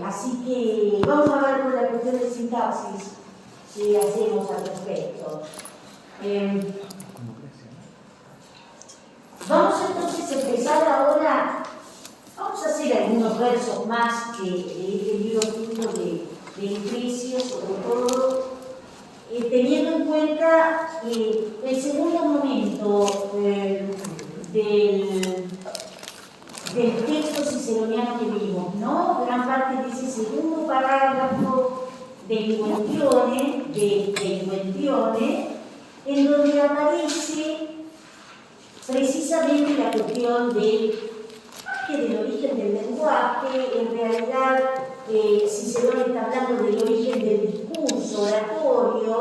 Así que vamos a ver con la cuestión de sintaxis si hacemos al respecto. Vamos entonces a empezar ahora, vamos a hacer algunos versos más de este libro quinto de Lucrecio, sobre todo teniendo en cuenta el segundo momento del texto ciceroniano que vimos, ¿no? Gran parte de ese segundo parágrafo del Quentione, en donde aparece precisamente la cuestión del origen del lenguaje. En realidad, Cicerón está hablando del origen del discurso oratorio,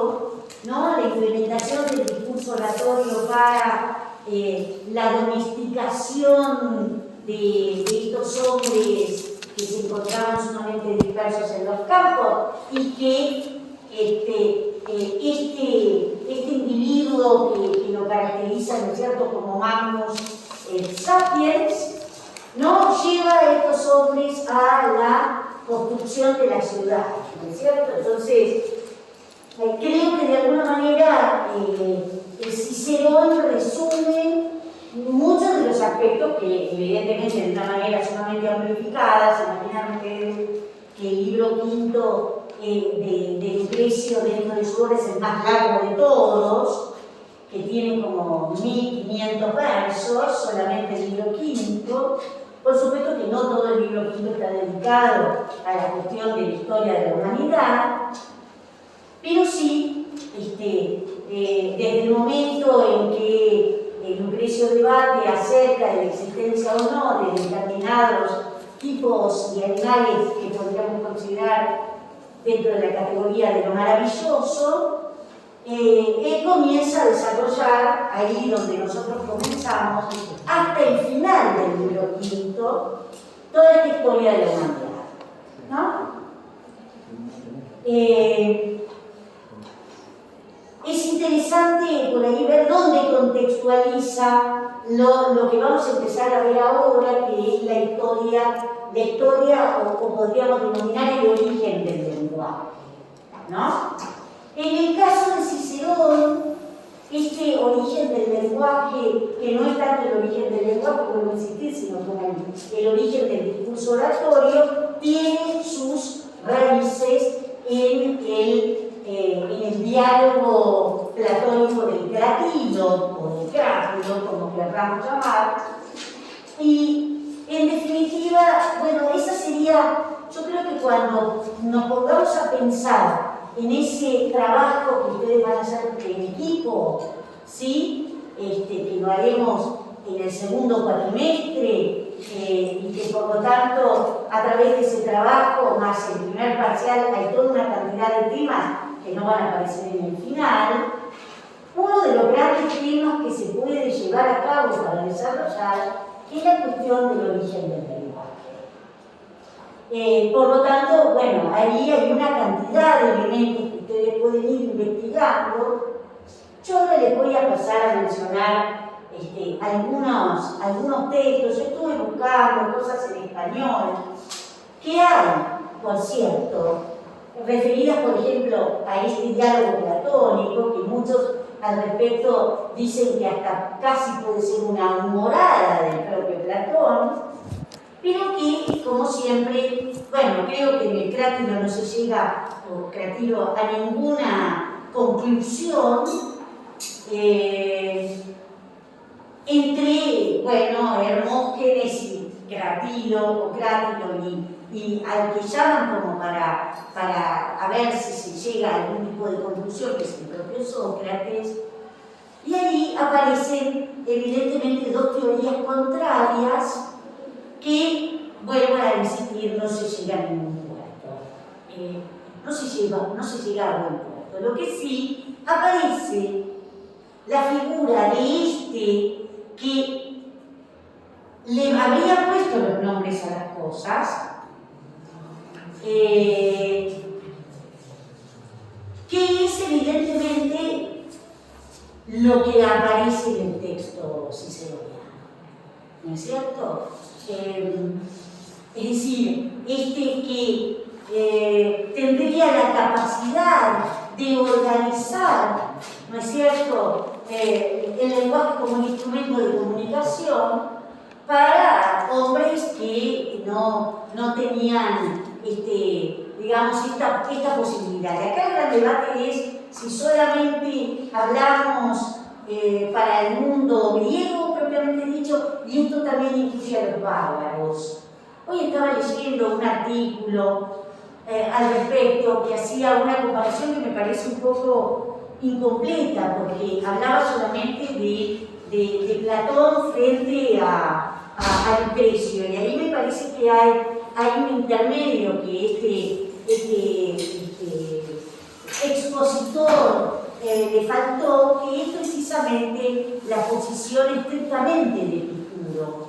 ¿no? La implementación del discurso oratorio para la domesticación de estos hombres que se encontraban sumamente dispersos en los campos y que este individuo que lo caracteriza, ¿no es cierto?, como Magnus Sapiens, ¿no?, lleva a estos hombres a la construcción de la ciudad, ¿no es cierto? Entonces, creo que de alguna manera Cicerón resume muchos de los aspectos que evidentemente de una manera sumamente amplificada. Se imaginan ustedes que el libro quinto de Lucrecio dentro de su obra es el más largo de todos, que tiene como 1500 versos, solamente el libro quinto. Por supuesto que no todo el libro quinto está dedicado a la cuestión de la historia de la humanidad, pero sí, desde el momento en que Lucrecio debate acerca de la existencia o no de determinados tipos de animales que podríamos considerar dentro de la categoría de lo maravilloso, él comienza a desarrollar, ahí donde nosotros comenzamos, hasta el final del libro quinto, toda esta historia de la humanidad, ¿no? Es interesante por ahí ver dónde contextualiza lo que vamos a empezar a ver ahora, que es la historia o podríamos denominar el origen del lenguaje, ¿no? En el caso de Cicerón, este origen del lenguaje, que no es tanto el origen del lenguaje, como insistir, sino como el origen del discurso oratorio, tiene sus raíces en el diálogo platónico del Cratilo, o del Crátulo, como querramos llamar. Y en definitiva, bueno, esa sería, yo creo que cuando nos pongamos a pensar en ese trabajo que ustedes van a hacer en equipo, ¿sí? Que lo haremos en el segundo cuatrimestre, y que por lo tanto a través de ese trabajo más el primer parcial hay toda una cantidad de temas que no van a aparecer en el final. Uno de los grandes temas que se puede llevar a cabo para desarrollar es la cuestión del origen del lenguaje. Por lo tanto, bueno, ahí hay una cantidad de elementos que ustedes pueden ir investigando. Yo ahora les voy a pasar a mencionar algunos textos. Yo estuve buscando cosas en español que hay, por cierto, referidas, por ejemplo, a este diálogo platónico, que muchos al respecto dicen que hasta casi puede ser una humorada del propio Platón, pero que, como siempre, bueno, creo que en el Cratilo no se llega, o Cratilo, a ninguna conclusión entre, bueno, Hermógenes y Cratilo, o Cratilo, y al que llaman como para a ver si se llega a algún tipo de conclusión, que es el propio Sócrates. Y ahí aparecen evidentemente dos teorías contrarias que, vuelvo a insistir, no se llega a ningún puerto. No se llega a buen puerto. Lo que sí aparece la figura de que le habría puesto los nombres a las cosas, que es evidentemente lo que aparece en el texto ciceroniano, ¿no es cierto? Es decir, que tendría la capacidad de organizar, ¿no es cierto?, el lenguaje como un instrumento de comunicación para hombres que no tenían, digamos, esta posibilidad. Y acá el gran debate es si solamente hablamos para el mundo griego, propiamente dicho, y esto también incluye a los bárbaros. Hoy estaba leyendo un artículo al respecto que hacía una comparación que me parece un poco incompleta, porque hablaba solamente de Platón frente a Lucrecio, y ahí me parece que hay un intermedio que este expositor le faltó, que es precisamente la posición estrictamente de Epicuro,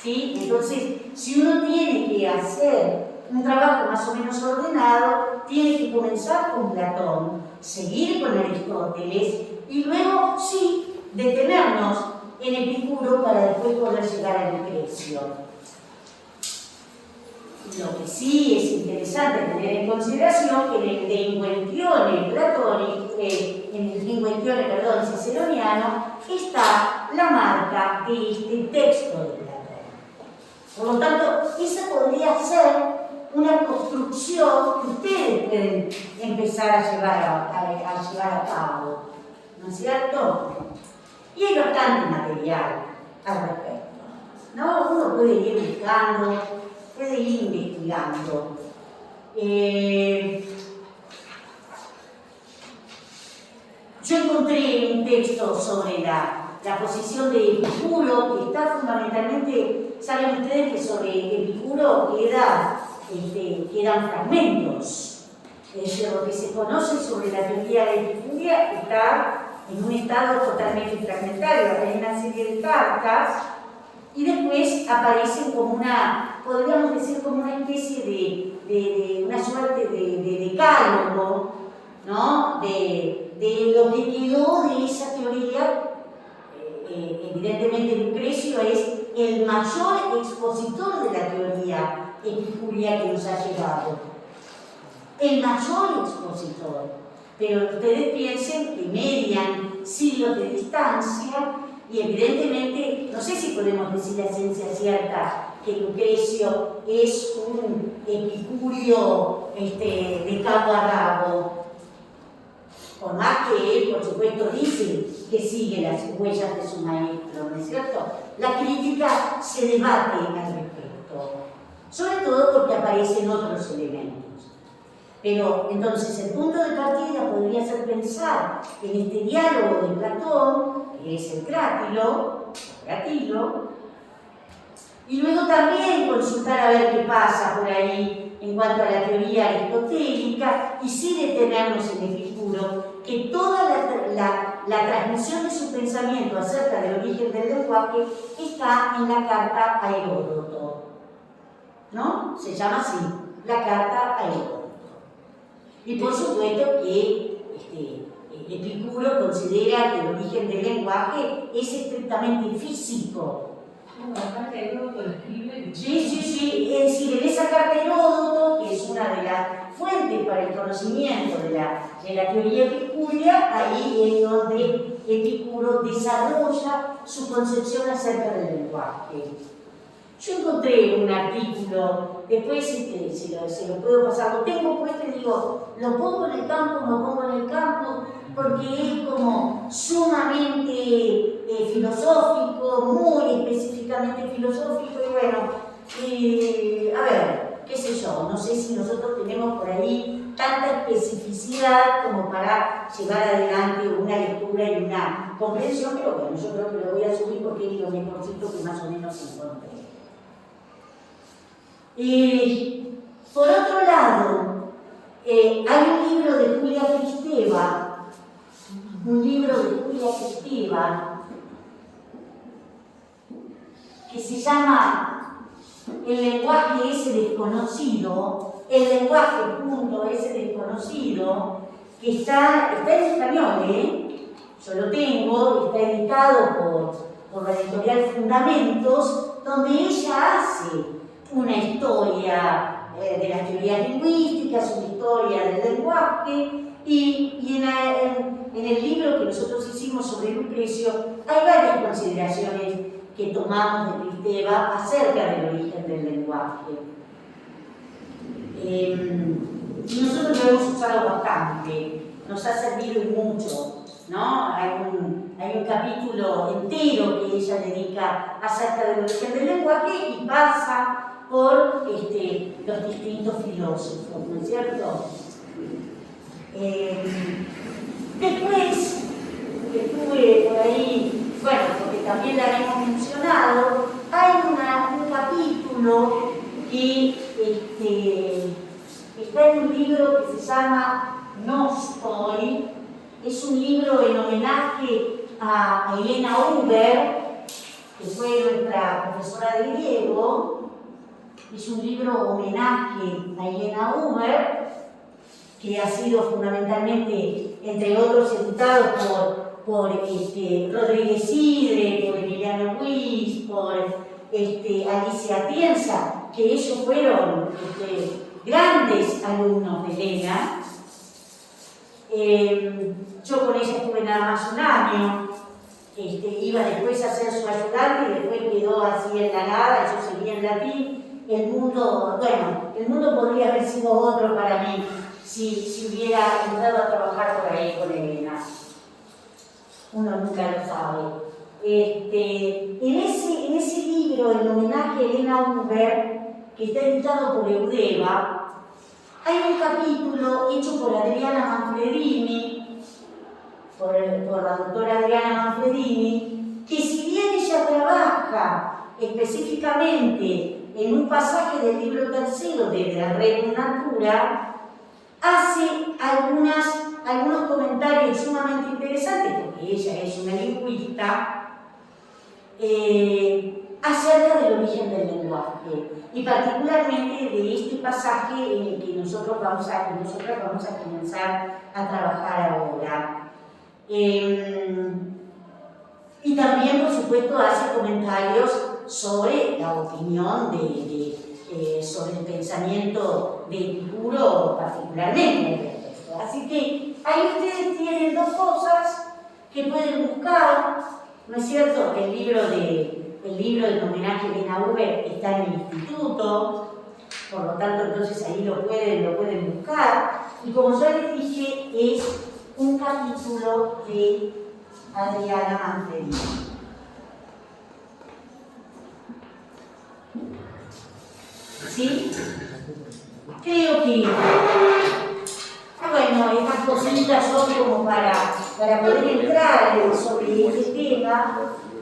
¿sí? Entonces, si uno tiene que hacer un trabajo más o menos ordenado, tiene que comenzar con Platón, seguir con Aristóteles y luego, sí, detenernos en Epicuro para después poder llegar a Lucrecio. Lo que sí es interesante tener en consideración que en el Lingüentione platónico, en el Lingüentione, ciceroniano, está la marca de este texto de Platón. Por lo tanto, esa podría ser una construcción que ustedes pueden empezar a llevar a cabo, ¿no es cierto? Y hay bastante material al respecto, ¿no? Uno puede ir buscando, puede ir investigando. Yo encontré un texto sobre la posición de Epicuro, que está fundamentalmente, saben ustedes que sobre Epicuro quedan fragmentos. Lo que se conoce sobre la teoría de Epicuria está en un estado totalmente fragmentario. Hay una serie de cartas y después aparecen como podríamos decir, como una especie de una suerte de decálogo, ¿no?, de lo que quedó de esa teoría. Evidentemente Lucrecio es el mayor expositor de la teoría epicuria que nos ha llegado. El mayor expositor. Pero ustedes piensen que median siglos de distancia y evidentemente, no sé si podemos decir a ciencia cierta que Lucrecio es un epicurio de cabo a rabo. Por más que él, por supuesto, dice que sigue las huellas de su maestro, ¿no es cierto? La crítica se debate al respecto, sobre todo porque aparecen otros elementos. Pero entonces el punto de partida podría ser pensar en este diálogo de Platón, que es el Crátilo, y luego también consultar a ver qué pasa por ahí en cuanto a la teoría aristotélica, y sí detenernos en Epicuro, que toda la transmisión de su pensamiento acerca del origen del lenguaje está en la carta a Heródoto, ¿no? Se llama así, la carta a Heródoto. Y por supuesto que Epicuro considera que el origen del lenguaje es estrictamente físico. La carta de Heródoto lo escribe. Sí. Es decir, en esa carta de Heródoto, que es una de las fuentes para el conocimiento de la teoría epicuria, ahí es donde Epicuro desarrolla su concepción acerca del lenguaje. Yo encontré un artículo, después se lo puedo pasar, lo tengo puesto y digo, lo pongo en el campo, no pongo en el campo, porque es como sumamente filosófico, muy específicamente filosófico, y bueno, a ver, qué sé yo, no sé si nosotros tenemos por ahí tanta especificidad como para llevar adelante una lectura y una comprensión, pero bueno, yo creo que lo voy a subir porque es lo mejorcito que más o menos encontré. Por otro lado, hay un libro de Julia Kristeva, que se llama El lenguaje ese desconocido, el lenguaje ese desconocido, que está en español, yo lo tengo, está editado por la editorial Fundamentos, donde ella hace una historia de las teorías lingüísticas, una historia del lenguaje, y en el libro que nosotros hicimos sobre Lucrecio hay varias consideraciones que tomamos de Kristeva acerca del origen del lenguaje. Y nosotros lo hemos usado bastante, nos ha servido y mucho, ¿no? Hay un capítulo entero que ella dedica acerca del origen del lenguaje y pasa por los distintos filósofos, ¿no es cierto? Después, que estuve por ahí, bueno, porque también la hemos mencionado, hay un capítulo que está en un libro que se llama No Estoy. Es un libro en homenaje a Elena Huber, que fue nuestra profesora de griego. Es un libro homenaje a Elena Huber, que ha sido fundamentalmente, entre otros, editado por Rodríguez Sidre, por Emiliano Ruiz, por Alicia Atienza, que ellos fueron grandes alumnos de Elena. Yo con ella estuve nada más un año, iba después a ser su ayudante y después quedó así en la nada, yo seguía en latín. El mundo podría haber sido otro para mí si hubiera entrado a trabajar por ahí con Elena. Uno nunca lo sabe. En ese libro, en homenaje a Elena Huber, que está editado por Eudeva, hay un capítulo hecho por Adriana Manfredini, por la doctora Adriana Manfredini, que si bien ella trabaja específicamente en un pasaje del libro tercero de la Rerum Natura, hace algunos comentarios sumamente interesantes, porque ella es una lingüista, acerca del origen del lenguaje, y particularmente de este pasaje en el que nosotros vamos a comenzar a trabajar ahora. Y también, por supuesto, hace comentarios sobre la opinión sobre el pensamiento de Epicuro, particularmente. Así que ahí ustedes tienen dos cosas que pueden buscar, ¿no es cierto? El libro del homenaje a Elena Huber está en el instituto, por lo tanto, entonces ahí lo pueden buscar. Y como ya les dije, es un capítulo de Adriana Manfredini. ¿Sí? Creo que, bueno, estas cositas son como para poder entrar sobre este tema,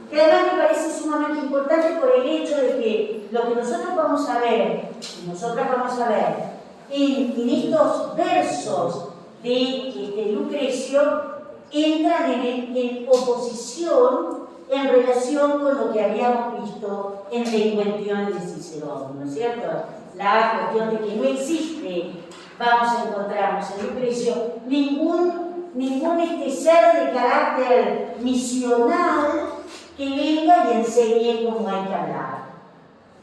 que además me parece sumamente importante por el hecho de que lo que nosotros vamos a ver, en estos versos de Lucrecio, entran en oposición en relación con lo que habíamos visto en la Incuestión de Cicerón, ¿no es cierto? La cuestión de que no existe, vamos a encontrarnos en Lucrecio, ningún ser de carácter misional que venga y enseñe cómo hay que hablar.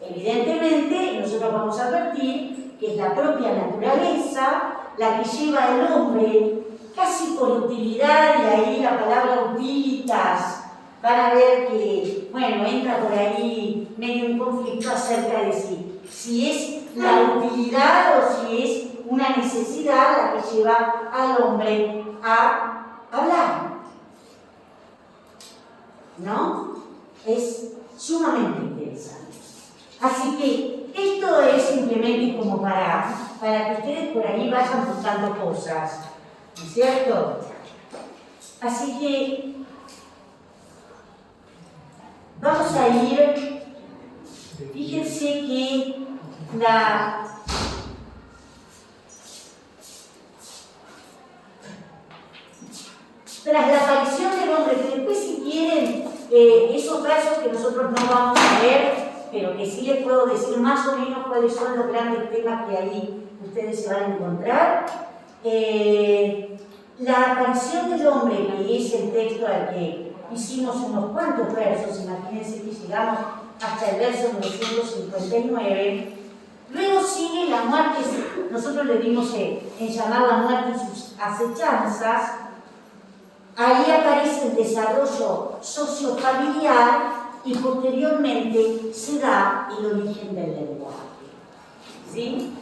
Evidentemente, nosotros vamos a advertir que es la propia naturaleza la que lleva al hombre, casi por utilidad, y ahí la palabra utilitas, van a ver que, bueno, entra por ahí medio un conflicto acerca de si es la utilidad o si es una necesidad la que lleva al hombre a hablar. ¿No? Es sumamente interesante. Así que esto es simplemente como para que ustedes por ahí vayan buscando cosas, ¿no es cierto? Así que vamos a ir, fíjense que tras la aparición del hombre, que después si quieren, esos versos que nosotros no vamos a ver, pero que sí les puedo decir más o menos cuáles son los grandes temas que ahí ustedes se van a encontrar. La aparición del hombre, que es el texto al que hicimos unos cuantos versos, imagínense que llegamos hasta el verso 959, luego sigue la muerte, nosotros le dimos en llamar la muerte y sus acechanzas. Ahí aparece el desarrollo sociofamiliar y posteriormente se da el origen del lenguaje. ¿Sí?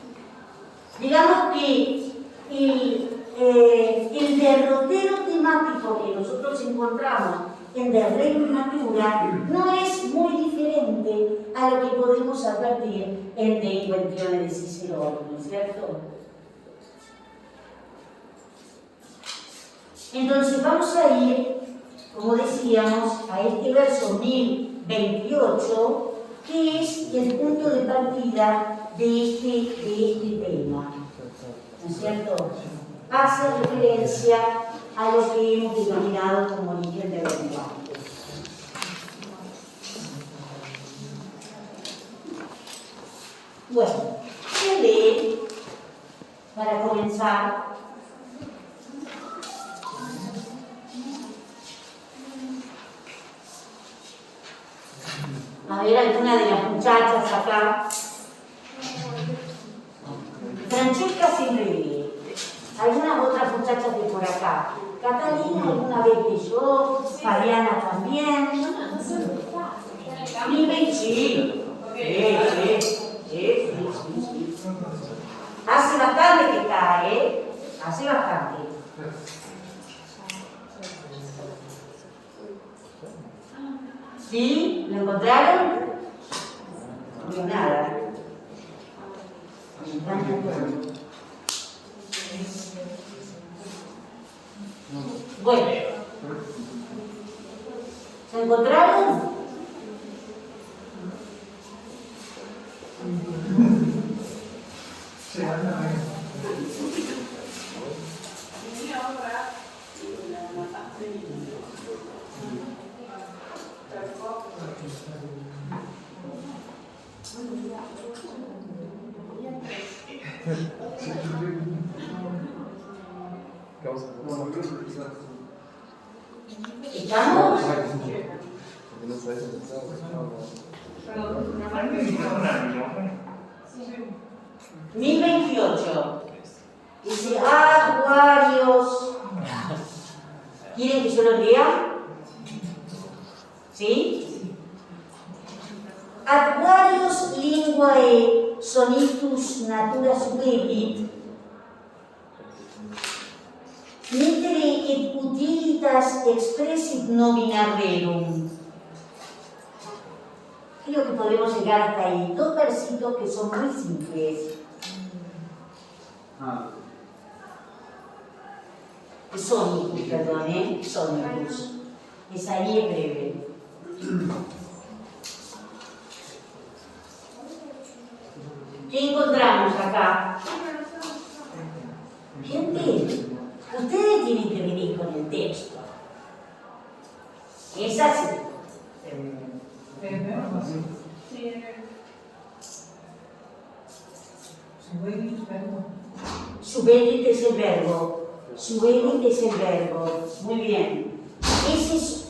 Digamos que el derrotero temático que nosotros encontramos en Del Reino y Natura no es muy diferente a lo que podemos advertir en De Inventione de Cicerone, ¿no es cierto? Entonces vamos a ir, como decíamos, a este verso 1028, que es el punto de partida de este tema, ¿no es cierto? Hace referencia a lo que hemos denominado como origen del lenguaje. Bueno, se lee, para comenzar, a ver alguna de las muchachas acá. Francesca siempre lee. Algunas otras muchachas de por acá. Catalina alguna vez leyó, Fabiana también. Vive, sí. Sí. Hace bastante que está, Hace bastante. ¿Sí? ¿Lo encontraron? No hay nada. Bueno, ¿se encontraron? ¿Estamos? 1028. Dice Aquarios. ¿Quieren que yo lo lea? ¿Sí? Aquarios linguae sonitus natura subebit, mitere et utilitas expressit nomina rerum. Creo que podemos llegar hasta ahí. Dos versitos que son muy simples. Sonicus, perdón, Sonicus. Es ahí es breve. ¿Qué encontramos acá? Gente, ustedes tienen que venir con el texto. Es así. Subedit es el verbo. Subedit es el verbo. Muy bien. Ese es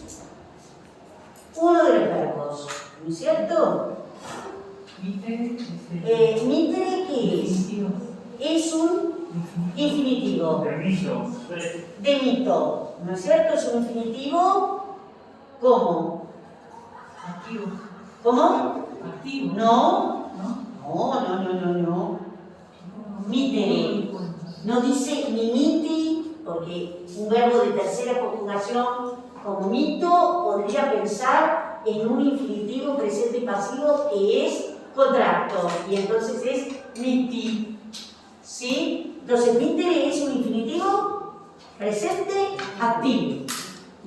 uno de los verbos, ¿no es cierto? Mitere, ¿qué es? Es un infinitivo. De mito, ¿no es cierto? Es un infinitivo. ¿Cómo? Activo. ¿Cómo? Activo. No. No. Mitere. No dice mimiti, porque un verbo de tercera conjugación como mito podría pensar en un infinitivo presente pasivo que es contracto, y entonces es miti. ¿Sí? Entonces, mitere es un infinitivo presente activo.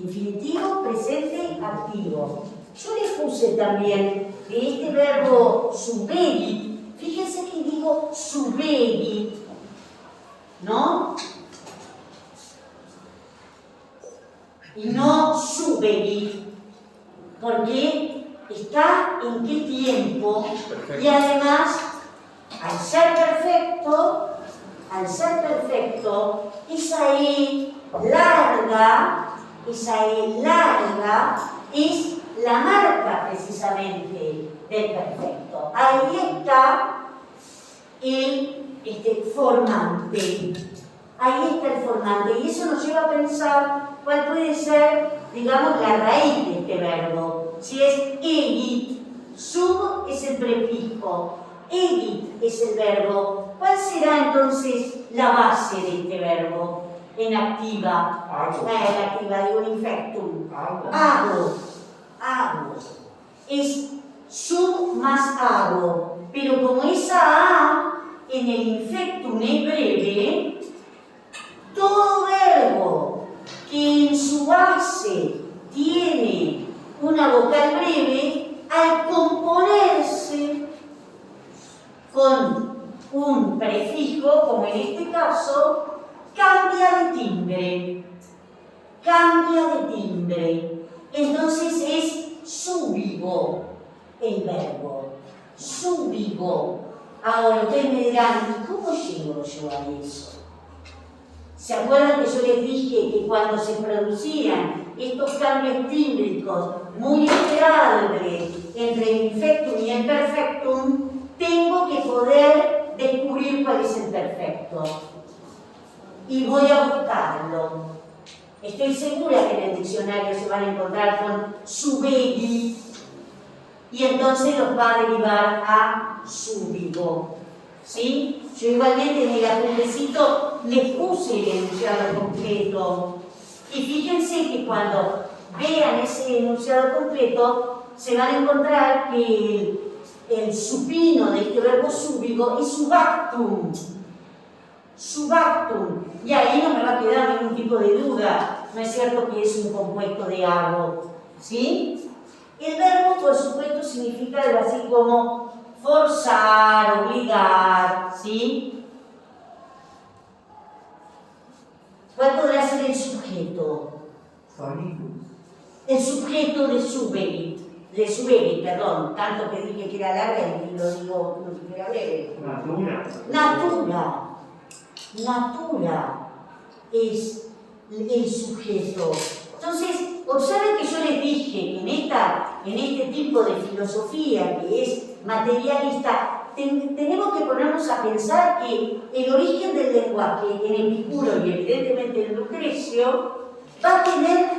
Infinitivo presente activo. Yo les puse también que este verbo subedit, fíjense que digo subedit, ¿no? Y no subedit, porque está en qué tiempo. Perfecto. Y además, al ser perfecto, esa E larga es la marca precisamente del perfecto. Ahí está el formante. Ahí está el formante. Y eso nos lleva a pensar cuál puede ser, digamos, la raíz de este verbo. Si es egit, sub es el prefijo, egit es el verbo. ¿Cuál será entonces la base de este verbo? En activa. En activa, digo en infectum. Hago. Es sub más hago. Pero como esa A en el infectum es breve, todo verbo que en su base tiene una vocal breve, al componerse con un prefijo, como en este caso, cambia de timbre. Entonces es súbigo el verbo. Súbigo. Ahora ustedes me dirán, ¿cómo llego yo a eso? ¿Se acuerdan que yo les dije que cuando se producían estos cambios tímbricos muy esperables entre el infectum y el perfectum, tengo que poder descubrir cuál es el perfecto? Y voy a buscarlo. Estoy segura que en el diccionario se van a encontrar con subegi y entonces los va a derivar a súbigo. ¿Sí? Yo igualmente en el apuntecito les puse el enunciado completo. Y fíjense que cuando vean ese enunciado completo, se van a encontrar que el supino de este verbo súbigo es subactum. Subactum. Y ahí no me va a quedar ningún tipo de duda. No es cierto que es un compuesto de hago. ¿Sí? El verbo, por supuesto, significa algo así como forzar, obligar, ¿sí? ¿Cuál podrá ser el sujeto? El sujeto de subegit, perdón, tanto que dije que era larga y lo digo que era breve. Natura es el sujeto. Entonces, observen que yo les dije que en este tipo de filosofía que es materialista, tenemos que ponernos a pensar que el origen del lenguaje en Epicuro y evidentemente en Lucrecio va a tener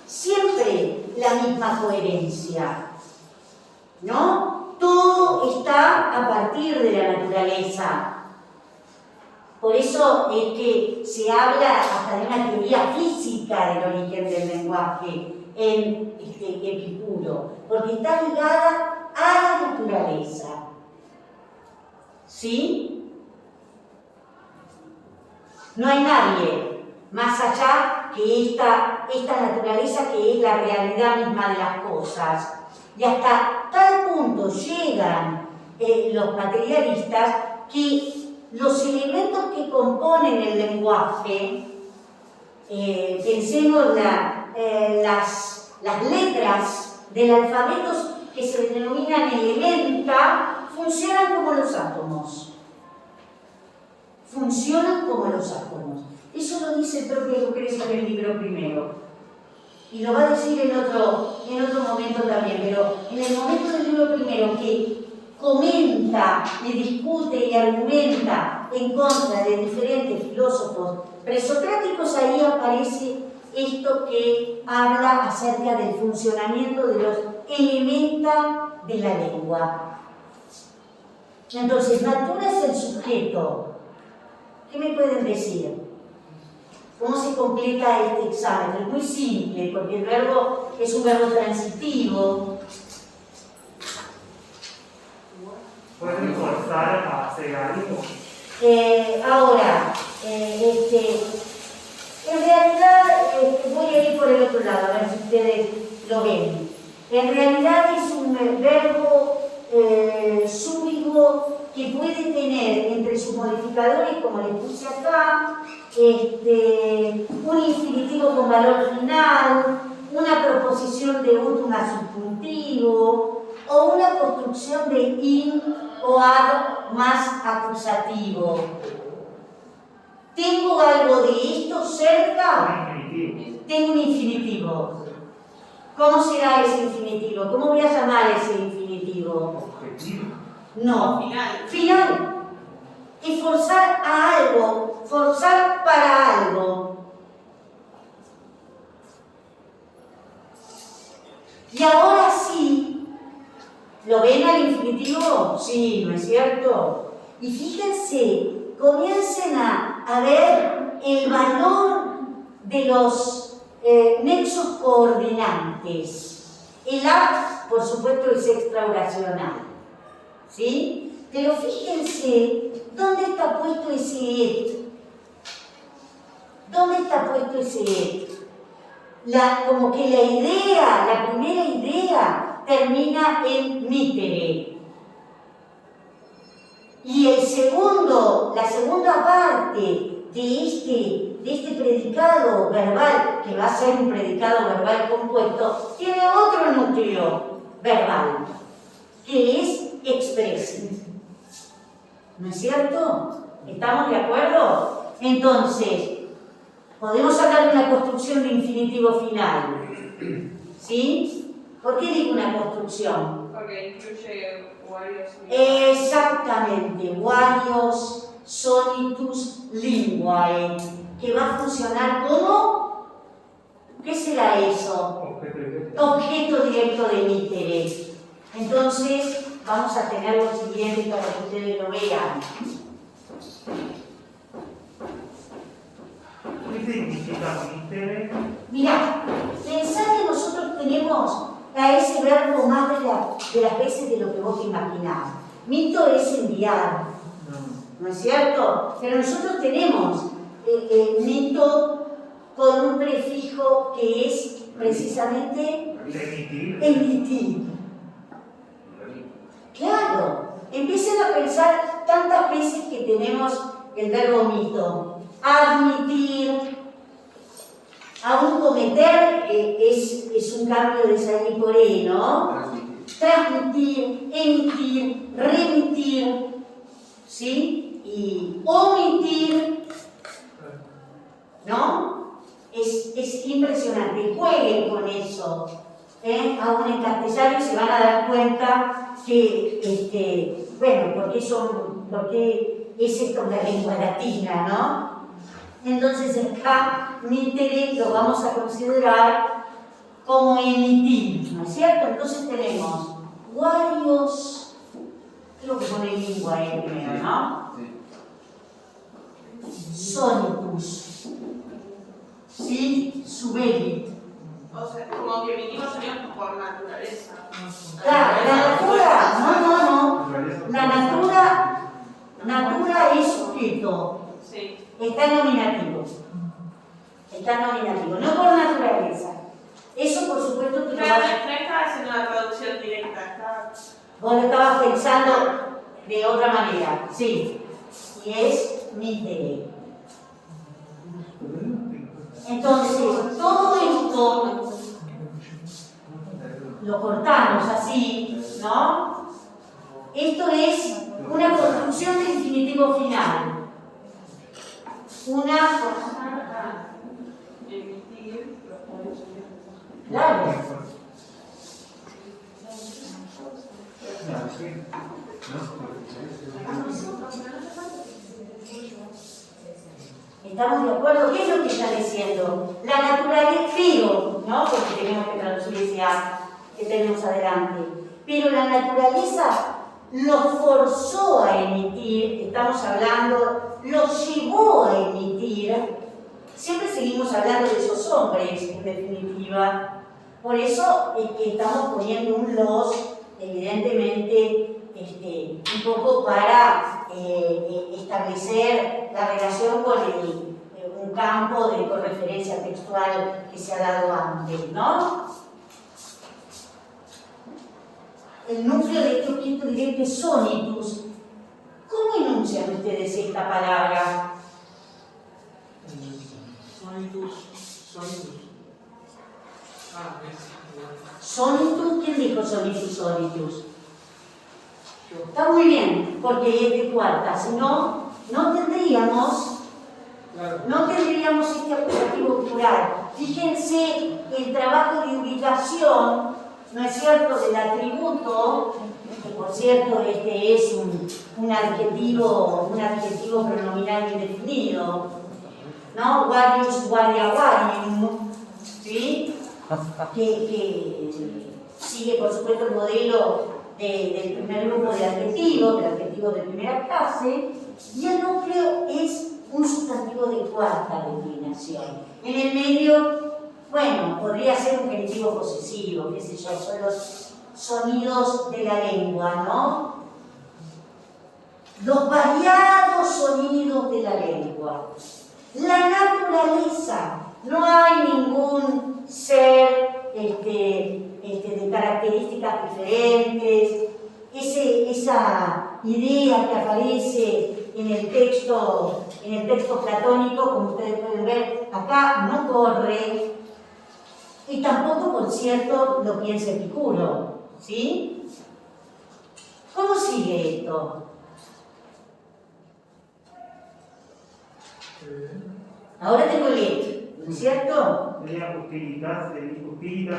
siempre la misma coherencia, ¿no? Todo está a partir de la naturaleza. Por eso es que se habla hasta de una teoría física del origen del lenguaje en Epicuro, porque está ligada a la naturaleza. ¿Sí? No hay nadie más allá que esta naturaleza que es la realidad misma de las cosas. Y hasta tal punto llegan los materialistas que los elementos que componen el lenguaje, pensemos las letras del alfabeto que se denominan elementa, funcionan como los átomos. Eso lo dice el propio Lucrecio en el libro primero. Y lo va a decir en otro momento también, pero en el momento del libro primero que comenta y discute y argumenta en contra de diferentes filósofos presocráticos, ahí aparece esto que habla acerca del funcionamiento de los elementa de la lengua. Entonces, natura es el sujeto. ¿Qué me pueden decir? ¿Cómo se completa este examen? Es muy simple, porque el verbo es un verbo transitivo. Pueden forzar a hacer algo. Ahora, en realidad, voy a ir por el otro lado, a ver si ustedes lo ven. En realidad es un verbo súbigo que puede tener entre sus modificadores, como les puse acá, un infinitivo con valor final, una proposición de último a subjuntivo, o una construcción de in o ad más acusativo. ¿Tengo algo de esto cerca? Tengo un infinitivo. ¿Cómo será ese infinitivo? ¿Cómo voy a llamar ese infinitivo? Objetivo. No. Final. Es forzar a algo, forzar para algo. Y ahora sí, ¿lo ven al infinitivo? Sí, ¿no es cierto? Y fíjense, comiencen a ver el valor de los nexos coordinantes. El act, por supuesto, es extraoracional, ¿sí? Pero fíjense, ¿dónde está puesto ese et? ¿Dónde está puesto ese et? Como que la idea, la primera idea, termina en mitere. Y la segunda parte de este predicado verbal, que va a ser un predicado verbal compuesto, tiene otro núcleo verbal, que es expresivo. ¿No es cierto? ¿Estamos de acuerdo? Entonces, podemos hablar de una construcción de infinitivo final. ¿Sí? ¿Por qué digo una construcción? Porque incluye varios. Exactamente, varios sonitus linguae, que va a funcionar como, ¿qué será eso? Objeto directo de mitere. Entonces, vamos a tener lo siguiente para que ustedes lo vean. ¿Qué significa mitere? Mirá, pensá que nosotros tenemos a ese verbo más de las veces de lo que vos te imaginás. Mito es enviar, ¿no es cierto? Pero nosotros tenemos mito con un prefijo que es precisamente emitir. Claro, empiecen a pensar tantas veces que tenemos el verbo mito. Admitir, aún cometer es un cambio de salir por E, ¿no? Transmitir, emitir, remitir, ¿sí? Y omitir, ¿no? Es impresionante. Jueguen con eso. Aún en castellano se van a dar cuenta que, bueno, porque es esto la lengua latina, ¿no? Entonces acá mitere lo vamos a considerar como emitir, ¿no es cierto? Entonces tenemos varios, creo que pone lingua ahí primero, ¿no? Sonitus, ¿sí? Subelit. O sea, como que emitimos sonidos por naturaleza. Claro, la natura, no. La natura es sujeto. Sí. Está nominativo. No por naturaleza. Eso, por supuesto, tú lo Claro, vas... no estaba haciendo una traducción directa, estaba... Vos lo estabas pensando de otra manera, sí. Y es mitere. Entonces, todo esto lo cortamos así, ¿no? Esto es una construcción del infinitivo final. emitir. Claro. ¿Estamos de acuerdo? ¿Qué es lo que está diciendo? La naturaleza, pero, ¿no? Porque tenemos que traducir ese A que tenemos adelante. Pero la naturaleza lo forzó a emitir, estamos hablando, lo llevó a emitir. Siempre seguimos hablando de esos hombres, en definitiva. Por eso es que estamos poniendo un los, evidentemente, un poco para establecer la relación con un campo de correferencia textual que se ha dado antes, ¿no? El núcleo de este objeto directo es sonitus. ¿Cómo enuncian ustedes esta palabra? Sonitus. Sonitus, ¿quién dijo sonitus? Está muy bien, porque es de cuarta, si no, no tendríamos este aplicativo plural. Fíjense el trabajo de ubicación ¿no es cierto?, del atributo, que por cierto este es un adjetivo pronominal indefinido, ¿no? Varius, varia, varium, ¿sí? Que sigue por supuesto el modelo del primer grupo de adjetivos, del adjetivo de primera clase, y el núcleo es un sustantivo de cuarta declinación. En el medio, bueno, podría ser un genitivo posesivo, qué sé yo, son los sonidos de la lengua, ¿no? Los variados sonidos de la lengua. La naturaleza, no hay ningún ser de características diferentes, esa idea que aparece en el texto platónico, como ustedes pueden ver, acá no corre, y tampoco, por cierto, lo piensa Epicuro, ¿sí? ¿Cómo sigue esto? Ahora tengo el et, ¿no es cierto? Sería utilidad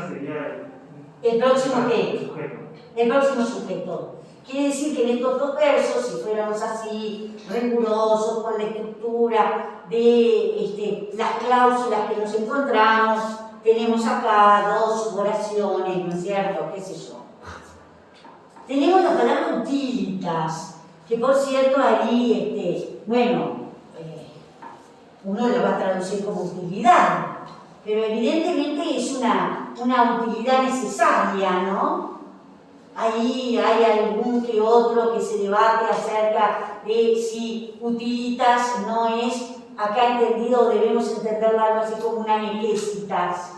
sería El próximo qué? sujeto. El próximo sujeto. Quiere decir que en estos dos versos, si fuéramos así, rigurosos con la estructura de las cláusulas que nos encontramos, tenemos acá dos oraciones, ¿no es cierto? ¿Qué sé yo? Tenemos la palabra utilitas, que por cierto ahí, uno lo va a traducir como utilidad, pero evidentemente es una utilidad necesaria, ¿no? Ahí hay algún que otro que se debate acerca de si utilitas no es, acá entendido, debemos entenderlo algo así como una necesitas.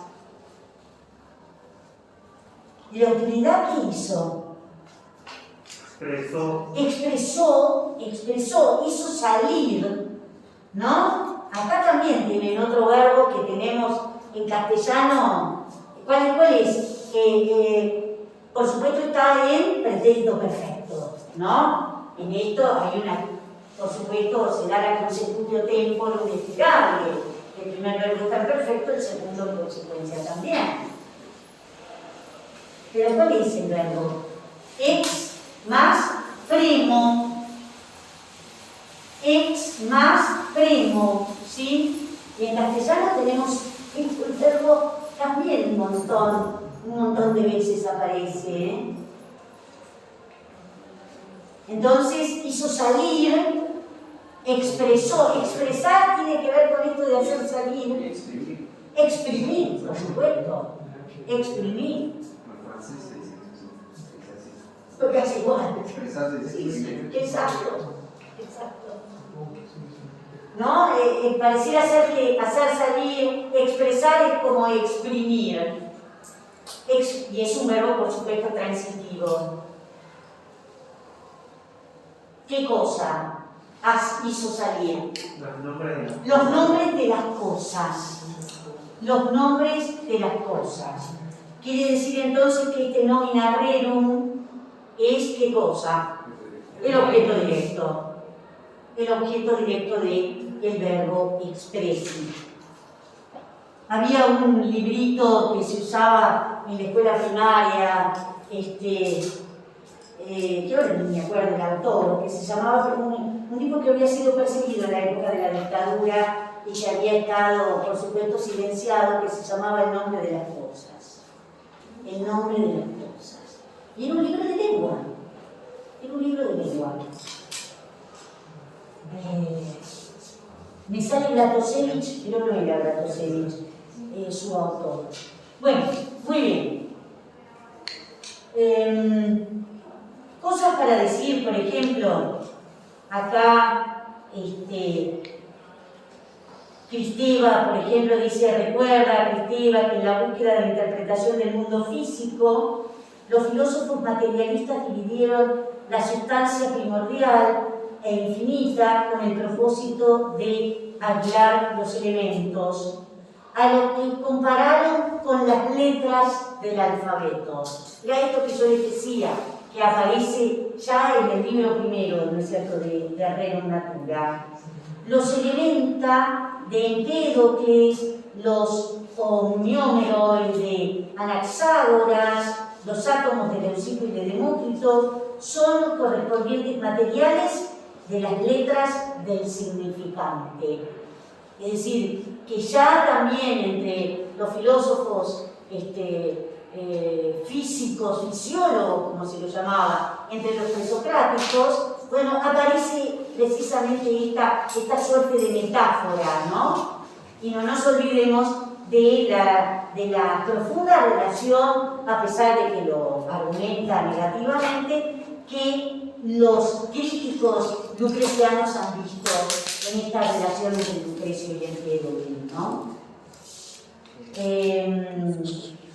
¿Y la utilidad qué hizo? Expresó, hizo salir, ¿no? Acá también tienen otro verbo que tenemos en castellano. ¿Cuál es? Por supuesto está en pretérito perfecto, ¿no? En esto hay por supuesto, se da la consecutio temporo inexplicable. El primer verbo está perfecto, el segundo en consecuencia también. Pero ¿cuál es el verbo? Ex más primo. Ex más primo, ¿sí? Y en castellano tenemos el verbo también un montón de veces aparece, ¿eh? Entonces hizo salir, expresó. Expresar tiene que ver con esto de hacer salir. Exprimir, por supuesto. Exprimir. Porque hace igual. Sí, exacto. ¿No? Pareciera ser que hacer salir, expresar es como exprimir. Y es un verbo, por supuesto, transitivo. ¿Qué cosa hizo salir? Los nombres de las cosas. Los nombres de las cosas. Quiere decir entonces que este nomina rerum es ¿qué cosa? El objeto directo. El objeto directo del verbo expressi. Había un librito que se usaba en la escuela primaria, que ahora no me acuerdo del autor, que se llamaba un libro que había sido perseguido en la época de la dictadura y que había estado, por supuesto, silenciado, que se llamaba El nombre de las cosas. El nombre de las cosas. Y era un libro de lengua. Era un libro de lengua. Me sale Blatosevich, pero no era Blatosevich, su autor. Bueno, muy bien. Cosas para decir, por ejemplo, acá Kristeva, por ejemplo, dice, recuerda Kristeva que en la búsqueda de la interpretación del mundo físico, los filósofos materialistas dividieron la sustancia primordial e infinita con el propósito de aislar los elementos, a lo que compararon con las letras del alfabeto. Era esto que yo les decía, que aparece ya en el libro primero, ¿no es cierto?, de Rerum Natura. Los elementa de Empédocles, los Homiómeros de Anaxágoras, los átomos de Leucipo y de Demócrito son los correspondientes materiales de las letras del significante. Es decir, que ya también entre los filósofos físicos, fisiólogos, como se lo llamaba, entre los presocráticos, bueno, aparece precisamente esta suerte de metáfora, ¿no? Y no nos olvidemos de la profunda relación, a pesar de que lo argumenta negativamente, que los críticos lucrecianos han visto en esta relación entre Lucrecio y entre Edwin, ¿no?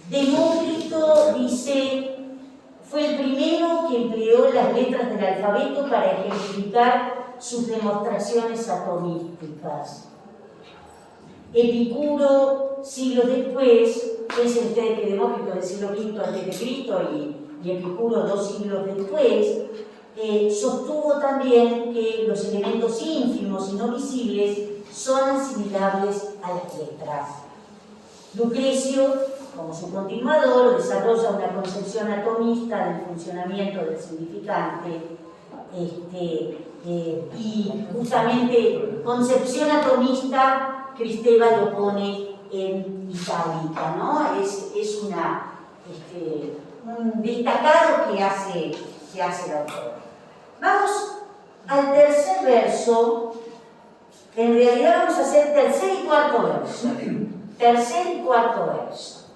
Demócrito dice, fue el primero que empleó las letras del alfabeto para ejemplificar sus demostraciones atomísticas. Epicuro, siglos después, piensen ustedes que Demócrito del siglo V a.C. y Epicuro 2 siglos después, sostuvo también que los elementos ínfimos y no visibles son asimilables a las letras. Lucrecio, como su continuador, desarrolla una concepción atomista del funcionamiento del significante y justamente concepción atomista, Cristeva lo pone en itálica, ¿no? Es un destacado que hace el autor. Vamos al tercer verso. En realidad vamos a hacer tercer y cuarto verso. Tercer y cuarto verso.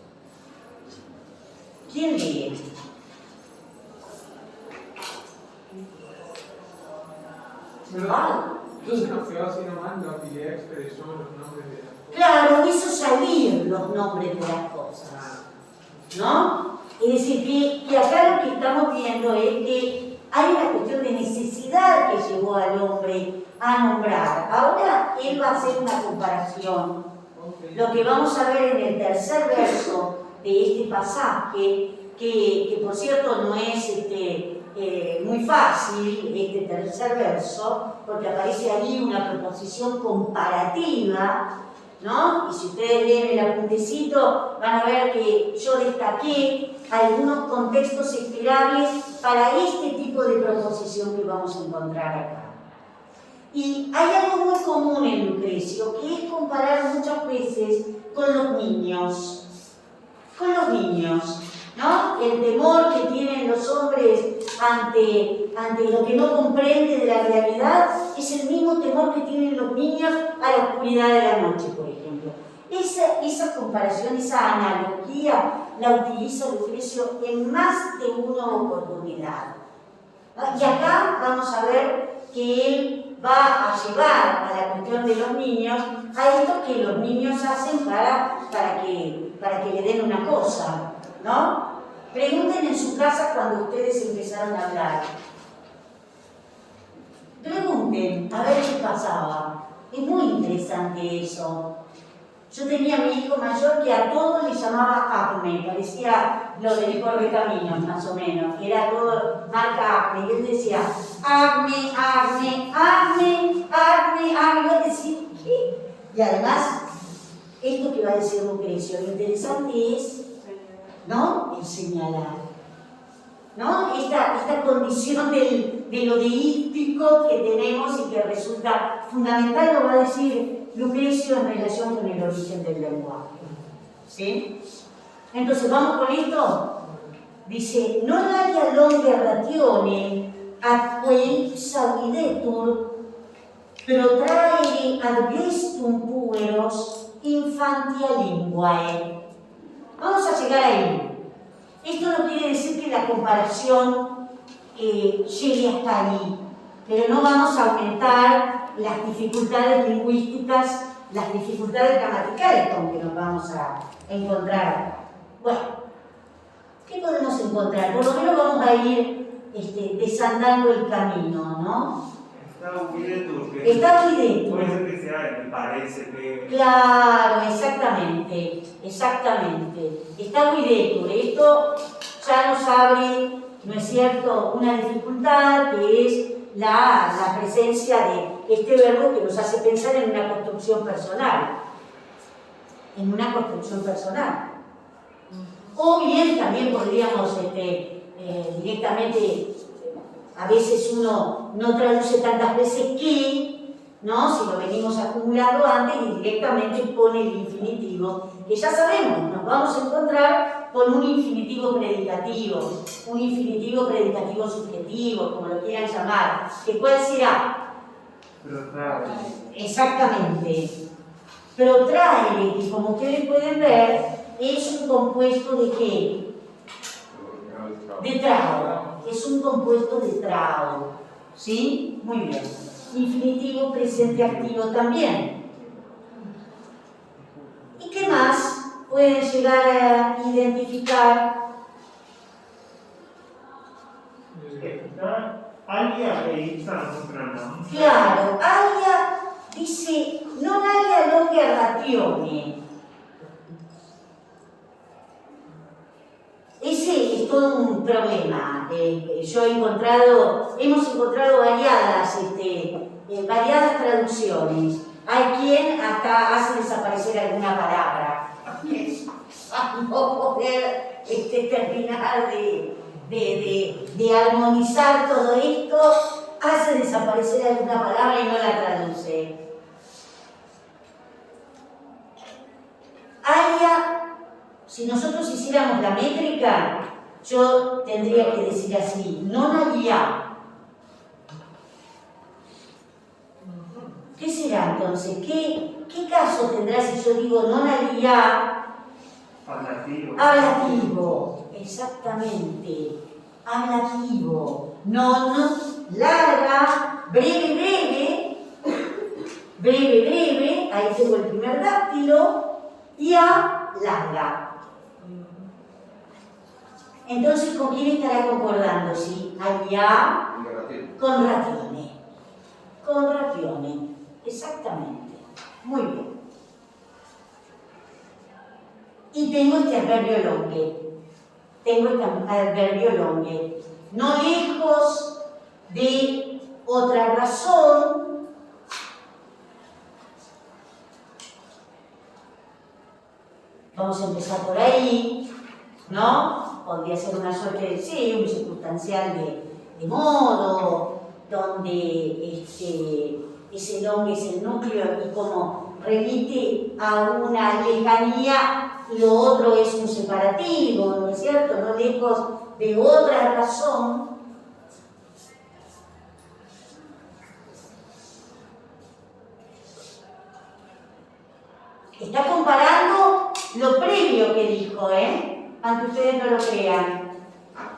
¿Quién lee? ¿No se nos quedó así nomás la habilidad de expresión, los nombres de las cosas? Claro, hizo salir los nombres de las cosas, ¿no? Es decir, que acá lo que estamos viendo es que hay una cuestión de necesidad que llevó al hombre a nombrar. Ahora él va a hacer una comparación. Lo que vamos a ver en el tercer verso de este pasaje, que por cierto no es muy fácil, este tercer verso, porque aparece allí una proposición comparativa, ¿no? Y si ustedes leen el apuntecito, van a ver que yo destaqué algunos contextos esperables para este tipo de proposición que vamos a encontrar acá. Y hay algo muy común en Lucrecio, que es comparar muchas veces con los niños. Con los niños, ¿no? El temor que tienen los hombres ante lo que no comprende de la realidad es el mismo temor que tienen los niños a la oscuridad de la noche, por ejemplo. Esa comparación, esa analogía, la utiliza Lucrecio en más de una oportunidad. Y acá vamos a ver que él va a llevar a la cuestión de los niños a esto que los niños hacen para que le den una cosa, ¿no? Pregunten en su casa cuando ustedes empezaron a hablar. Pregunten a ver qué pasaba. Es muy interesante eso. Yo tenía a mi hijo mayor que a todo le llamaba Acme, parecía lo del Correcaminos más o menos, que era todo marca Acme, y él decía Acme, Acme, Acme, Acme, Acme, y vos decís, ¿qué? Y además, esto que va a decir Lucrecio, lo interesante es, ¿no?, el señalar, ¿no? Esta condición de lo deístico que tenemos y que resulta fundamental, lo va a decir Lucrecio en relación con el origen del lenguaje. ¿Sí? Entonces, ¿vamos con esto? Dice, non alia longe ratione atque sauidetur protraere ad gestum pueros infantia linguae. Vamos a llegar ahí. Esto no quiere decir que la comparación llegue hasta ahí, pero no vamos a aumentar las dificultades lingüísticas, las dificultades gramaticales con que nos vamos a encontrar. Bueno, ¿qué podemos encontrar? Por lo menos vamos a ir desandando el camino, ¿no? Está Guidetur. Puede ser que sea, me parece que... Claro, exactamente. Está Guidetur. Esto ya nos abre, ¿no es cierto?, una dificultad que es la presencia de este verbo que nos hace pensar en una construcción personal. O bien también podríamos directamente, a veces uno no traduce tantas veces que, ¿no? Si lo venimos acumulando antes y directamente pone el infinitivo, que ya sabemos, nos vamos a encontrar con un infinitivo predicativo subjetivo, como lo quieran llamar, que ¿cuál será? Protrae. Exactamente. Protrae, que como ustedes pueden ver, es un compuesto de ¿qué? De trao. Es un compuesto de trao. ¿Sí? Muy bien. Infinitivo presente activo también. ¿Y qué más pueden llegar a identificar? Alia e ipsa non pronam. Claro, alia dice non alia longa ratione. Ese es todo un problema. Hemos encontrado variadas traducciones. Hay quien hasta hace desaparecer alguna palabra. A no poder terminar de armonizar todo esto, hace desaparecer alguna palabra y no la traduce. Alia, si nosotros hiciéramos la métrica, yo tendría que decir así, non alia. ¿Qué será entonces? ¿Qué caso tendrá si yo digo non alia? Ablativo. Ablativo, exactamente. Ablativo. Non, larga, breve, ahí tengo el primer dáctilo, y a, larga. Entonces, ¿con quién estará concordando? ¿Sí? Allá, con ratione. Con ratione, exactamente. Muy bien. Y tengo este adverbio longue. No lejos de otra razón, vamos a empezar por ahí, ¿no? Podría ser una suerte de, sí, un circunstancial de modo, donde ese longue es el núcleo y como remite a una lejanía, lo otro es un separativo, ¿no es cierto? No lejos de otra razón. Está comparando lo previo que dijo, aunque ustedes no lo crean.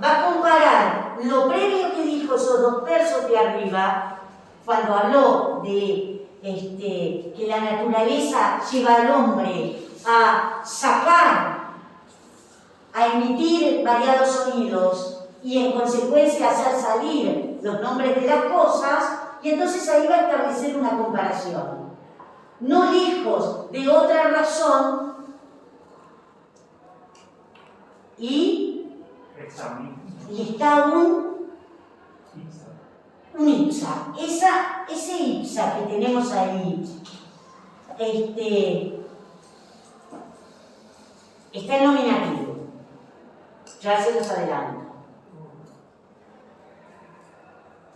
Va a comparar lo previo que dijo esos dos versos de arriba, cuando habló de que la naturaleza lleva al hombre a sacar, a emitir variados sonidos y en consecuencia hacer salir los nombres de las cosas, y entonces ahí va a establecer una comparación. No lejos de otra razón y está un ipsa. Ese ipsa que tenemos ahí, está en nominativo. Ya se los adelanto.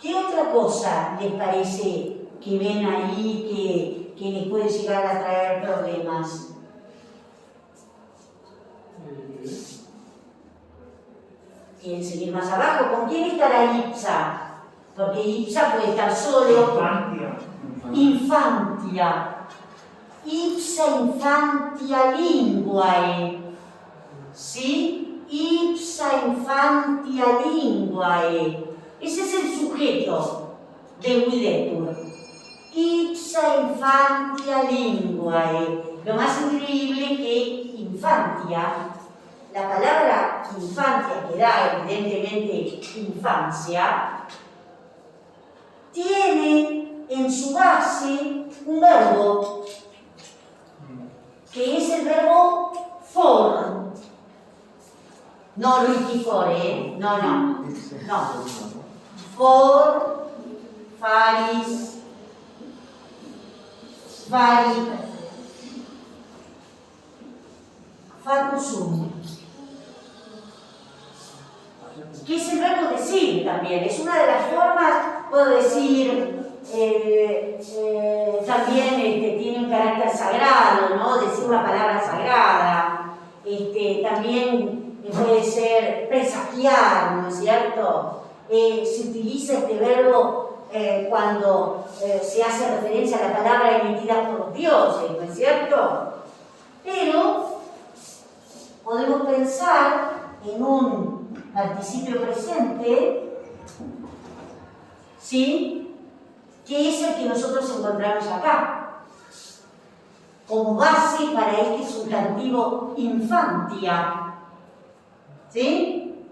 ¿Qué otra cosa les parece que ven ahí que les puede llegar a traer problemas? Quieren seguir más abajo. ¿Con quién estará ipsa? Porque ipsa puede estar solo. Infantia. Ipsa infantia linguae. ¿Sí? Ipsa infantia linguae. Ese es el sujeto de videtur. Ipsa infantia linguae. Lo más increíble que infantia, la palabra infancia, que da evidentemente infancia, tiene en su base un verbo, que es el verbo for. No ritifore, no. For, faris, facusum. también. Es una de las formas, puedo decir, también tiene un carácter sagrado, ¿no? Decir una palabra sagrada. También puede ser presagiar, ¿no es cierto? Se utiliza este verbo cuando se hace referencia a la palabra emitida por Dios, ¿no es cierto? Pero podemos pensar en un participio presente, ¿sí? Que es el que nosotros encontramos acá, como base para este sustantivo infantia, ¿sí?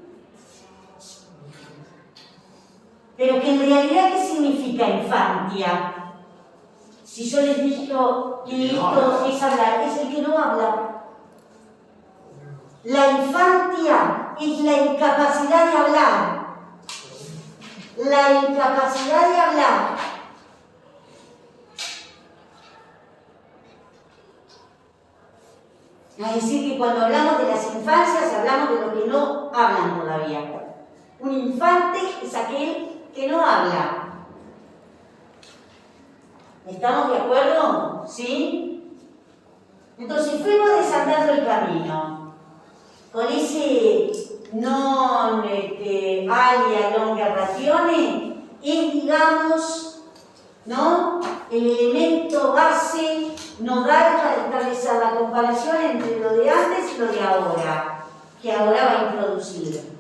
Pero que en realidad, ¿qué significa infantia? Si yo les digo que esto es hablar, es el que no habla. La infantia es la incapacidad de hablar. La incapacidad de hablar. Es decir, que cuando hablamos de las infancias, hablamos de los que no hablan todavía. Un infante es aquel que no habla. ¿Estamos de acuerdo? ¿Sí? Entonces fuimos desandando el camino. Con ese non alia longa ratione es, digamos, ¿no?, el elemento base nodal para establecer la comparación entre lo de antes y lo de ahora, que ahora va a introducir.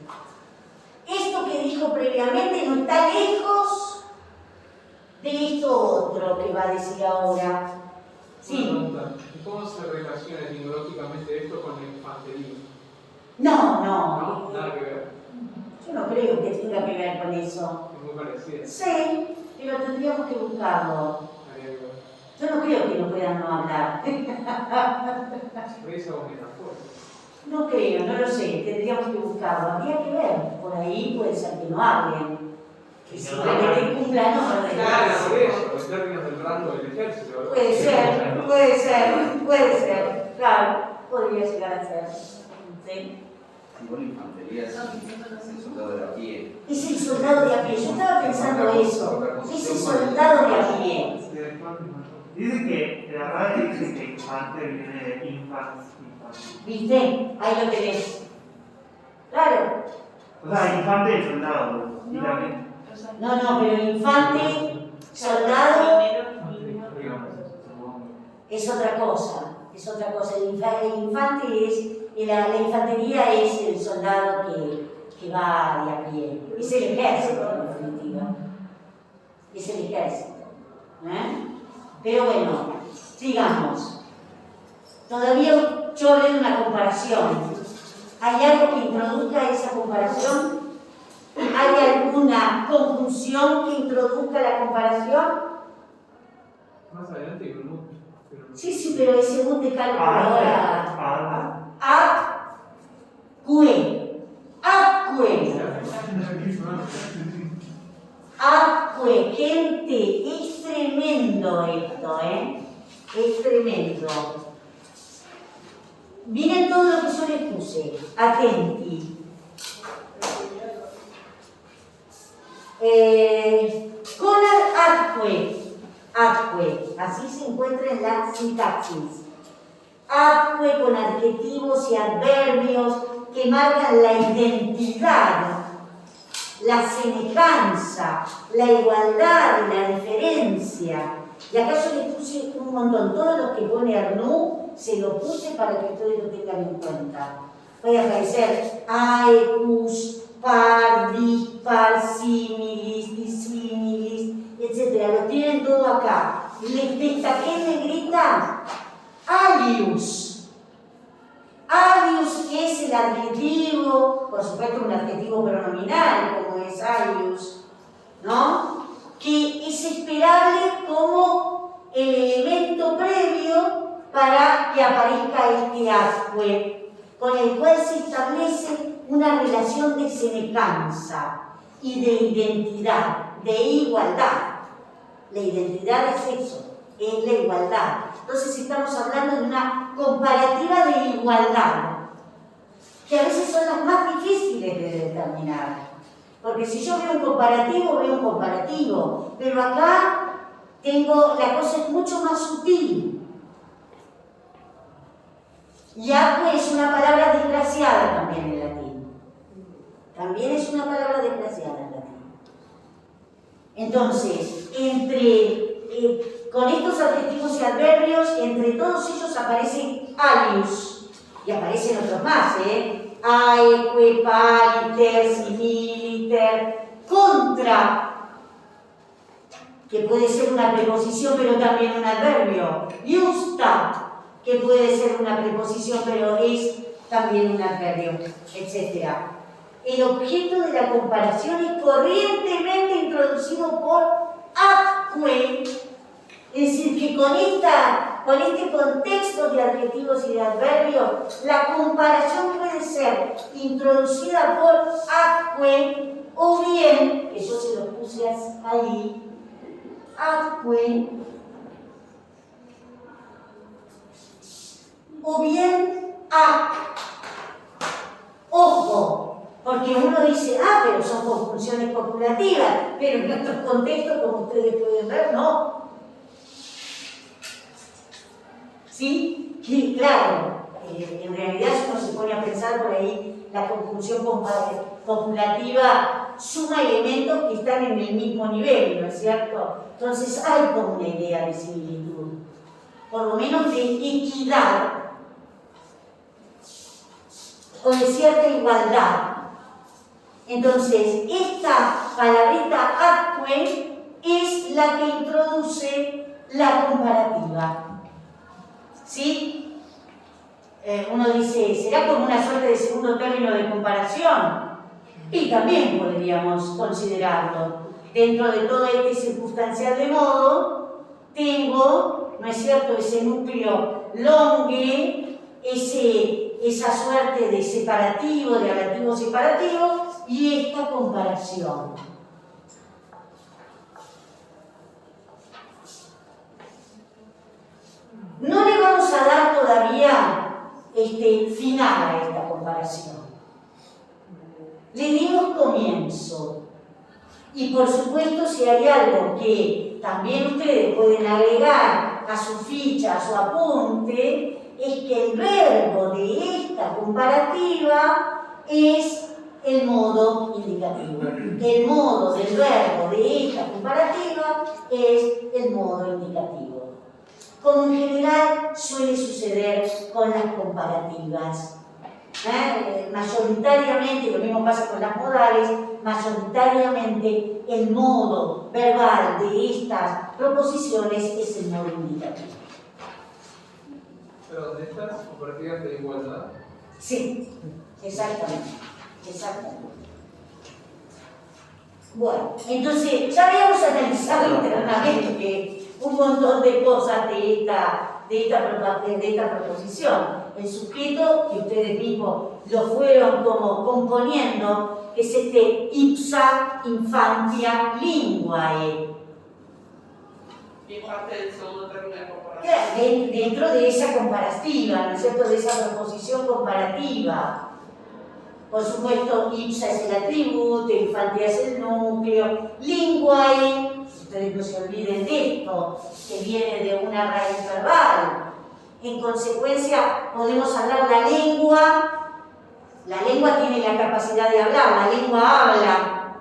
Esto que dijo previamente no está lejos de esto otro que va a decir ahora. Sí. ¿Cómo se relaciona etimológicamente esto con la infantería? No. No, nada que ver. Yo no creo que tenga que ver con eso. Es muy parecido. Sí, pero tendríamos que buscarlo. Habría que ver. Yo no creo que no puedan no hablar. Risa o metáfora. No creo, no lo sé, tendríamos que buscarlo. Habría que ver, por ahí puede ser que no hablen. Que simplemente cumplan órdenes. Claro, por eso, en términos del rango del ejército. ¿verdad? Puede ser, claro, podría llegar a ser. ¿Sí? Igual la infantería es el soldado de a pie. Es el soldado de a pie, yo estaba pensando eso. Es el soldado de a pie. Dice que la RAE dice que infante viene de infans. ¿Viste? Ahí lo tenés. Claro. O sea, infante es soldado. Y también. No, pero infante, soldado, es otra cosa. Es otra cosa. El infante es, la infantería es el soldado que va de a pie. Es el ejército, en definitiva. Es el ejército. Pero bueno, sigamos. Todavía yo veo una comparación. ¿Hay algo que introduzca esa comparación? ¿Hay alguna conclusión que introduzca la comparación? Más adelante hay un mucho. Sí, pero es según te calculo ahora. Acque. Gente, es tremendo esto, Es tremendo. Miren todo lo que yo les puse. Atenti. Con acque, así se encuentra en la sintaxis. Acque con adjetivos y adverbios que marcan la identidad, la semejanza, la igualdad y la diferencia. Y acá yo les puse un montón, todos los que pone Arnoux se lo puse para que ustedes lo tengan en cuenta. Puede aparecer aecus, par, dispar, similis, disimilis, etc. Lo tienen todo acá. Les destaqué en negrita alius. Alius es el adjetivo, por supuesto un adjetivo pronominal, como es alius, ¿no? Que es esperable como el elemento previo para que aparezca este acque, con el cual se establece una relación de semejanza y de identidad, de igualdad. La identidad es eso, es la igualdad. Entonces estamos hablando de una comparativa de igualdad, que a veces son las más difíciles de determinar. Porque si yo veo un comparativo, veo un comparativo. Pero acá la cosa es mucho más sutil. Yahweh es una palabra desgraciada también en latín. También es una palabra desgraciada en latín. Entonces, con estos adjetivos y adverbios, entre todos ellos aparece alius. Y aparecen otros más, aeque, pariter, similiter, contra, que puede ser una preposición pero también un adverbio. Justa, que puede ser una preposición pero es también un adverbio, etc. El objeto de la comparación es corrientemente introducido por atque, es decir, que con este contexto de adjetivos y de adverbios, la comparación puede ser introducida por atque, o bien, que yo se lo puse ahí, atque, o bien ac. Ojo, porque uno dice, pero son conjunciones copulativas, pero en nuestros contextos, como ustedes pueden ver, no. ¿Sí? Que, claro, en realidad si uno se pone a pensar por ahí, la conjunción copulativa suma elementos que están en el mismo nivel, ¿no es cierto? Entonces hay como una idea de similitud, por lo menos de equidad, o de cierta igualdad. Entonces, esta palabrita atque es la que introduce la comparativa. ¿Sí? Uno dice, ¿será como una suerte de segundo término de comparación? Y también podríamos considerarlo. Dentro de todo este circunstancial de modo, tengo, ¿no es cierto?, ese núcleo longue, esa suerte de separativo, de relativo separativo, y esta comparación. No le vamos a dar todavía final a esta comparación. Le dimos comienzo. Y por supuesto, si hay algo que también ustedes pueden agregar a su ficha, a su apunte, es que el verbo de esta comparativa es el modo indicativo. El modo del verbo de esta comparativa es el modo indicativo. Como en general suele suceder con las comparativas. Mayoritariamente, lo mismo pasa con las modales, mayoritariamente el modo verbal de estas proposiciones es el modo indicativo. Pero de estas comparativas de igualdad. Sí, exactamente. Bueno, entonces ya habíamos analizado internamente un montón de cosas de esta proposición. El sujeto, que ustedes mismos lo fueron como componiendo, es ipsa infantia linguae. Y parte del segundo término de comparación. Dentro de esa comparativa, ¿no es cierto?, de esa proposición comparativa. Por supuesto, ipsa es el atributo, infantia es el núcleo, linguae, ustedes no se olviden de esto, que viene de una raíz verbal. En consecuencia, podemos hablar la lengua tiene la capacidad de hablar, la lengua habla.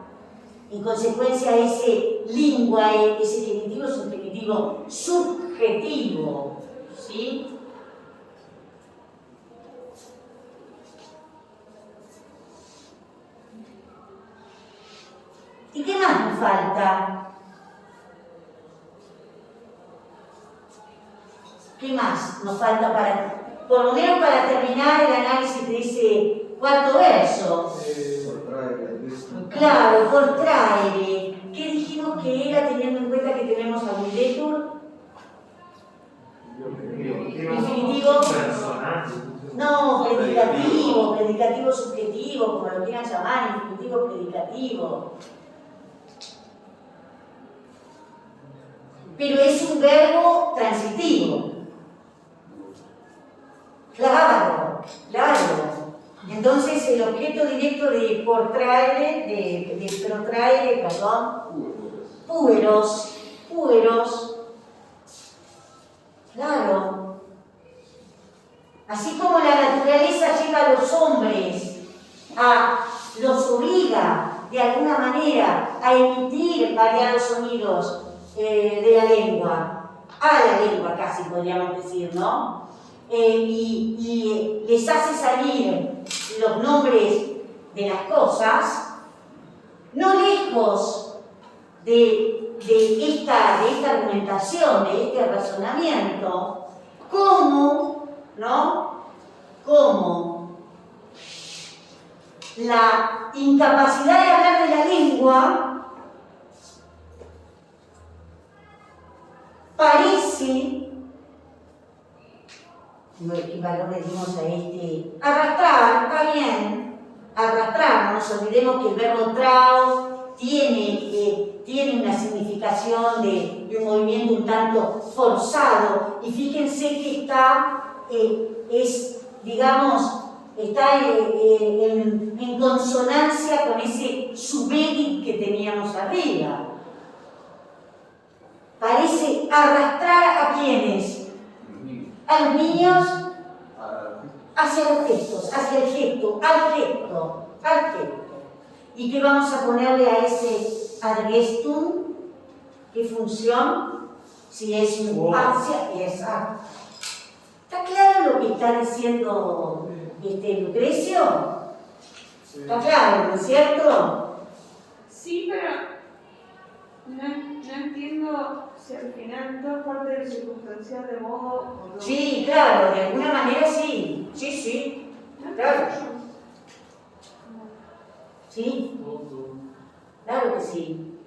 En consecuencia, ese linguae, ese genitivo es un genitivo subjetivo, ¿sí? ¿Y qué más nos falta? ¿Qué más nos falta por lo menos para terminar el análisis de ese cuarto verso? Claro, por traere. ¿Qué dijimos que era teniendo en cuenta que tenemos a Widetur? Definitivo. Personal. No, predicativo subjetivo, como lo quieran llamar, infinitivo predicativo. Pero es un verbo transitivo. Claro. Entonces el objeto directo de protraere, perdón, pueros, claro. Así como la naturaleza lleva a los hombres, los obliga de alguna manera a emitir variados sonidos de la lengua, a la lengua casi podríamos decir, ¿no? Y les hace salir los nombres de las cosas, no lejos de esta argumentación, de este razonamiento, como la incapacidad de hablar de la lengua parece, ¿qué valor le dimos a este? Arrastrar, está bien, arrastrar, no nos olvidemos que el verbo trao tiene una significación de un movimiento un tanto forzado, y fíjense que está en consonancia con ese subedit que teníamos arriba. Parece arrastrar a quienes, a los niños, hacia los gestos, hacia el gesto, al gesto. ¿Y qué vamos a ponerle a ese adgestum? ¿Qué función? Si es un hacia y es a. ¿Está claro lo que está diciendo Lucrecio? ¿Está claro, no es cierto? Sí, pero no entiendo si al final toda parte del circunstancial de modo o no. Sí, claro, de alguna manera sí. Sí, claro. Sí, claro que sí.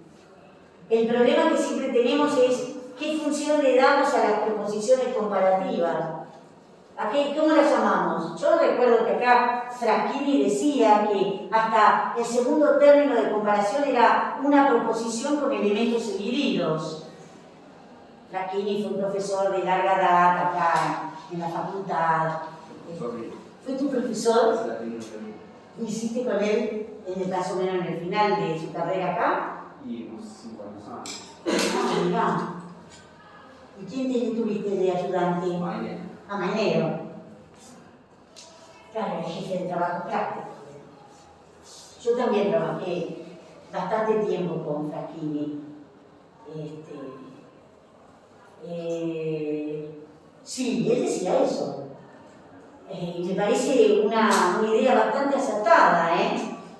El problema que siempre tenemos es qué función le damos a las preposiciones comparativas. ¿Cómo las llamamos? Yo recuerdo que acá Fraschini decía que hasta el segundo término de comparación era una proposición con elementos seguidos. Fraschini fue un profesor de larga data acá en la facultad. ¿Fue tu profesor? ¿Hiciste con él más o menos en el final de su carrera acá? Y unos 5 años. Mirá. ¿Y quién tuviste de ayudante? Mainero. Claro, el jefe de trabajo práctico. Yo también trabajé bastante tiempo con Fraschini. Sí, él decía eso. Me parece una idea bastante acertada,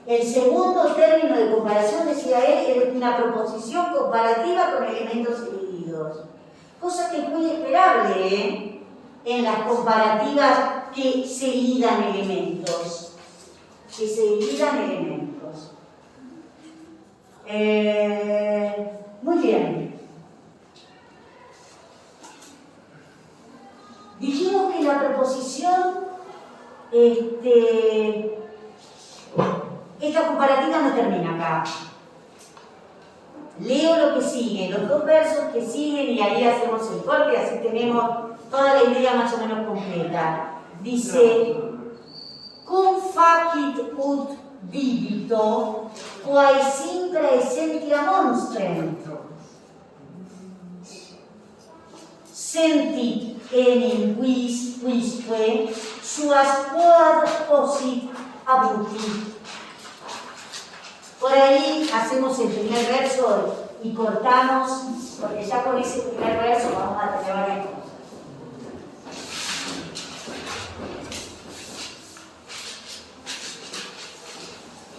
El segundo término de comparación, decía él, es una proposición comparativa con elementos seguidos. Cosa que es muy esperable, en las comparativas que se lidan elementos. Muy bien. Dijimos que la preposición, esta comparativa no termina acá. Leo lo que sigue, los dos versos que siguen, y ahí hacemos el corte, así tenemos toda la idea más o menos completa. Dice: cum facit ut vivito, quae simpra essentia monstrem. Sentit enim quisque suas quod posit abutit. Por ahí hacemos el primer verso y cortamos, porque ya con ese primer verso vamos a tener varias cosas.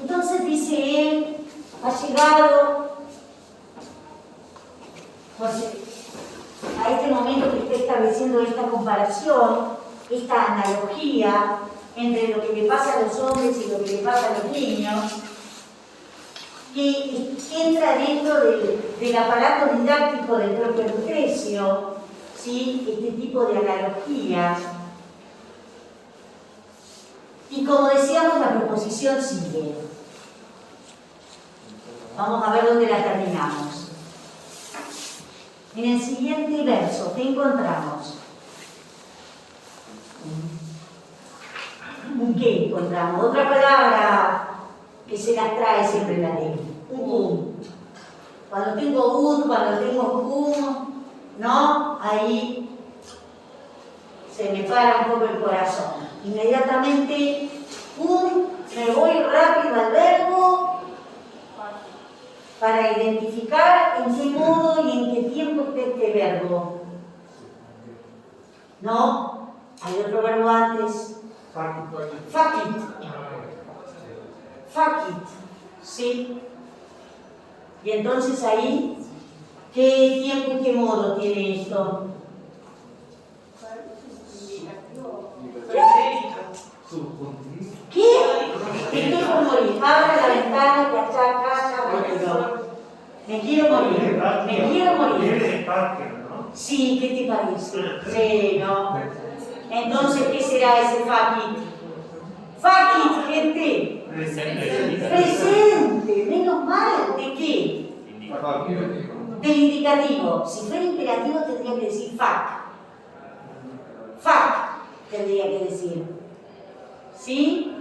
Entonces dice él, ha llegado a este momento que está estableciendo esta comparación, esta analogía entre lo que le pasa a los hombres y lo que le pasa a los niños, que entra dentro del aparato didáctico del propio Lucrecio, ¿sí? Este tipo de analogías. Y como decíamos, la proposición sigue. Vamos a ver dónde la terminamos. En el siguiente verso, ¿qué encontramos? ¿Qué encontramos? Otra palabra que se las trae siempre la ley. Cuando tengo cuando tengo ¿no? Ahí se me para un poco el corazón. Inmediatamente, me voy rápido al verbo para identificar en qué modo y en qué tiempo está este verbo. ¿No? Hay otro verbo antes. Fuck it. ¿Sí? Y entonces ahí, ¿qué tiempo y qué modo tiene esto? ¿Qué? Estoy por morir. Abre la ventana y acá, me quiero morir. Sí, ¿qué te parece? Sí, ¿no? Entonces, ¿qué será ese fuck it? Fuck it, gente. Presente. Menos mal. ¿De qué? Del indicativo. Si fuera imperativo tendría que decir fuck. Fuck tendría que decir. ¿Sí?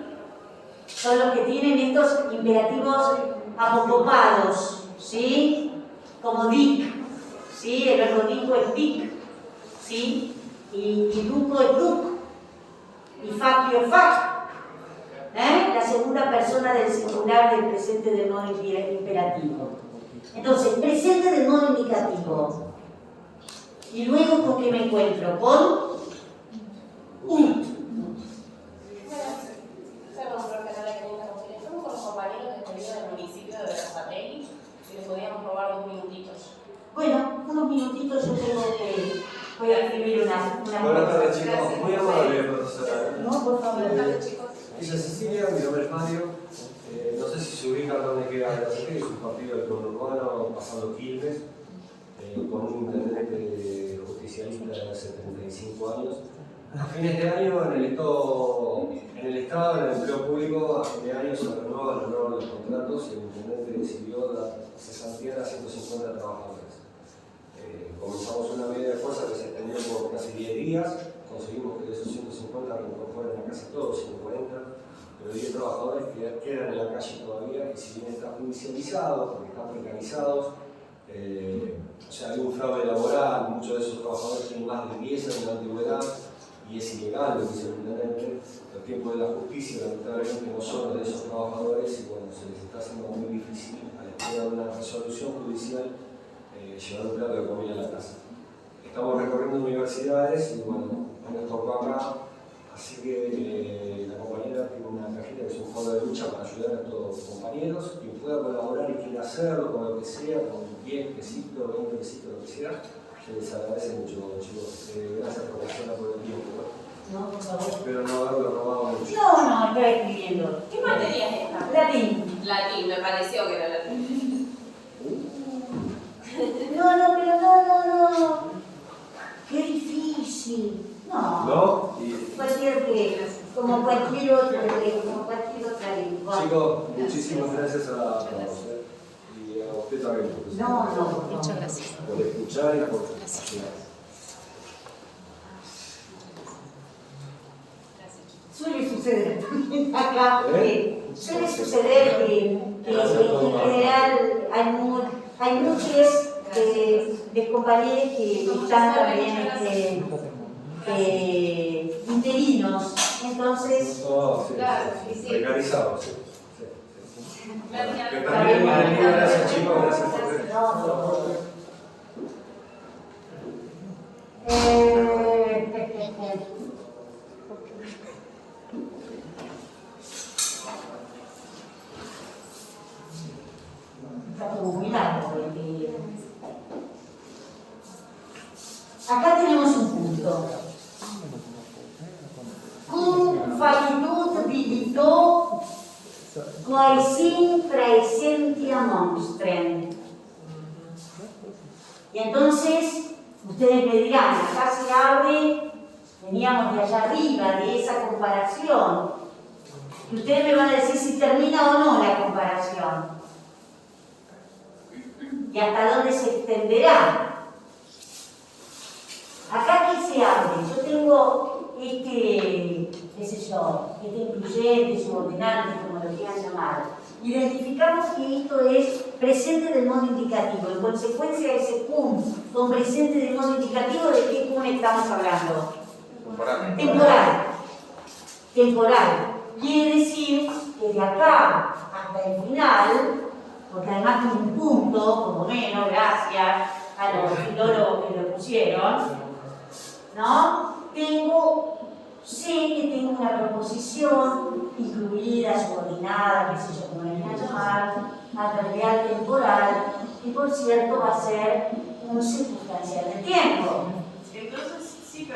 Son los que tienen estos imperativos apocopados. ¿Sí? Como dick. ¿Sí? El verbo dico es dick. ¿Sí? Y duco es duc. Y faccio es fac. La segunda persona del singular del presente del modo imperativo. Entonces, presente del modo indicativo. Y luego, ¿con qué me encuentro? Con ut. Estamos con los compañeros del municipio de Berazategui, si les podíamos robar 2 minutitos. Bueno, unos minutitos yo tengo que... Voy a escribir una Buenas tardes, chicos. Muy amable, profesora. No, por favor. Dice Cecilia, mi nombre es Mario. No sé si se ubica donde queda Berazategui, es un partido del conurbano pasando Quilmes, con un intendente justicialista de hace 35 años. A fines de año, en el Estado, en el empleo público, a fin de año se renuevan los contratos y el intendente decidió dar cesantía a 150 trabajadores. Comenzamos una medida de fuerza que se extendió por casi 10 días, conseguimos que de esos 150 reincorporen a casi todos, 140, pero 10 trabajadores quedan en la calle todavía y si bien está judicializado, porque están precarizados, o sea, hay un fraude laboral, muchos de esos trabajadores tienen más de 10 años de antigüedad y es ilegal lo que dice el intendente. Los tiempos de la justicia lamentablemente no son los de esos trabajadores y bueno, se les está haciendo muy difícil a la espera de una resolución judicial llevar un plato de comida a la casa. Estamos recorriendo universidades y bueno, nos tocó acá, así que la compañera tiene una cajita que es un fondo de lucha para ayudar a estos compañeros. Quien pueda colaborar y quiera hacerlo con lo que sea, con 10 pesitos, 20 pesitos, lo que sea, se les agradece mucho, chicos. Gracias por el tiempo. No, por favor. Espero no haberlo robado mucho. No, estoy escribiendo. ¿Qué materia es esta? Latín. Latín, me pareció que era latín. No. Qué difícil. No. ¿No? Como cualquier otra lengua. Chicos, muchísimas gracias a todos. Y a usted también. Muchas gracias. Por escuchar y por ayudar. Suele suceder también acá. Suele suceder que en general hay muchos de compañeros que están también interinos, entonces Claro, sí. Precarizados, sí. Gracias. Que también bienvenido, gracias chicos, gracias por ver. Está como muy largo. Acá tenemos un punto. Cum facitur vidito quaesim praesentia monstrem. Y entonces, ustedes me dirán, acá se abre, veníamos de allá arriba, de esa comparación. Y ustedes me van a decir si termina o no la comparación. Y hasta dónde se extenderá. Acá que se abre, yo tengo este incluyente, subordinante, como lo quieran llamar. identificamos que esto es presente del modo indicativo. En consecuencia, ese cum con presente del modo indicativo, ¿de qué cum estamos hablando? Temporal. Temporal. Quiere decir que de acá hasta el final, porque además tiene un punto, por lo menos, gracias a los filólogos que lo pusieron, ¿no? Sé que tengo una proposición incluida, subordinada, qué sé yo, como le quieran llamar, adverbial temporal, que por cierto va a ser un circunstancial de tiempo. Entonces sí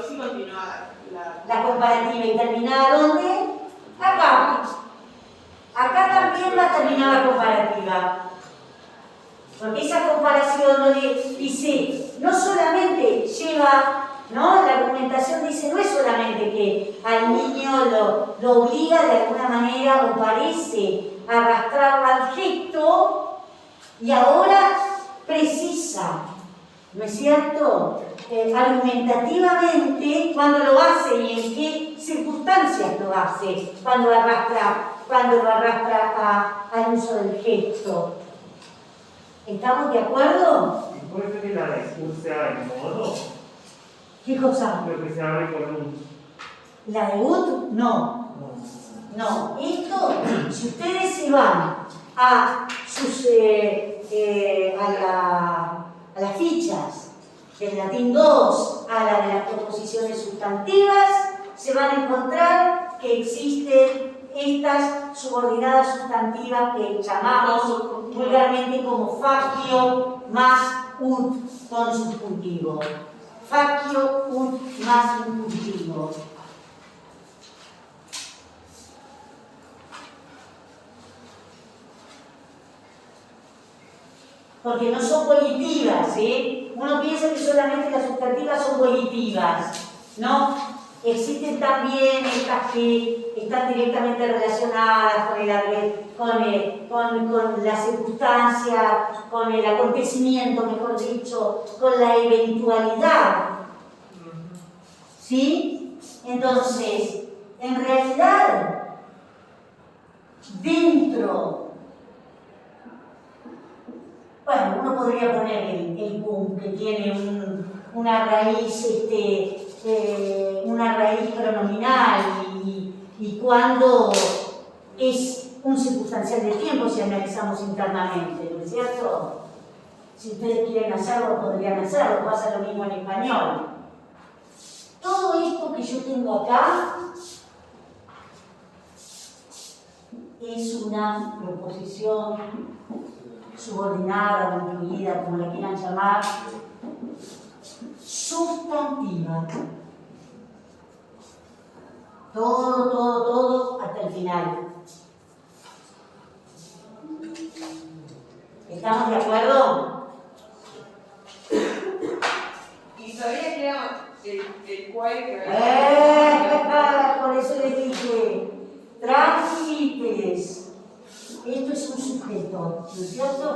sí continúa La comparativa y terminada ¿dónde? Acá. Acá también va a terminar la comparativa. Porque esa comparación lo dice, no solamente lleva, ¿no? La argumentación dice, no es solamente que al niño lo obliga de alguna manera o parece arrastrarlo al gesto y ahora precisa, ¿no es cierto? Argumentativamente cuando lo hace y en qué circunstancias lo hace cuando lo arrastra al uso del gesto. ¿Estamos de acuerdo? ¿Y puede ser que la respuesta sea el modo? ¿Qué cosa? Lo que se abre con un. ¿La de ut? No. No. Esto, si ustedes se van a las fichas del latín 2 a la de las proposiciones sustantivas, se van a encontrar que existen estas subordinadas sustantivas que llamamos vulgarmente como facio más ut con subjuntivo. Facio ut más subjuntivo. Porque no son volitivas, ¿eh? Uno piensa que solamente las sustantivas son volitivas, ¿no? Existen también estas que están directamente relacionadas con la circunstancia, con el acontecimiento, mejor dicho, con la eventualidad. ¿Sí? Entonces, en realidad, dentro, bueno, uno podría poner el cum, que tiene una raíz pronominal y cuando es un circunstancial de tiempo si analizamos internamente, ¿no es cierto? Si ustedes quieren hacerlo, podrían hacerlo, pasa lo mismo en español. Todo esto que yo tengo acá es una proposición subordinada o incluida, como la quieran llamar, sustantiva. Todo hasta el final. ¿Estamos de acuerdo? Y todavía queda el cual que Por eso les dije, tranquilites. Esto es un sujeto, ¿no es cierto?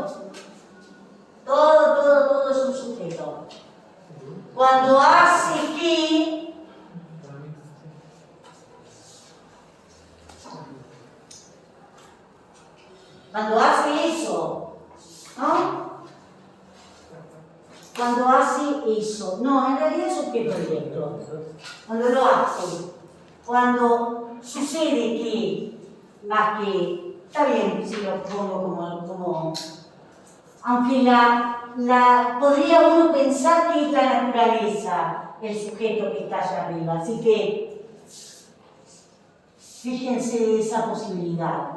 Todo es un sujeto. Cuando hace que, cuando hace eso, ¿no? Cuando hace eso, no, en realidad es objeto directo. Cuando lo hace, cuando sucede que, más que, está bien si lo pongo como aunque podría uno pensar que es la naturaleza el sujeto que está allá arriba, así que fíjense esa posibilidad.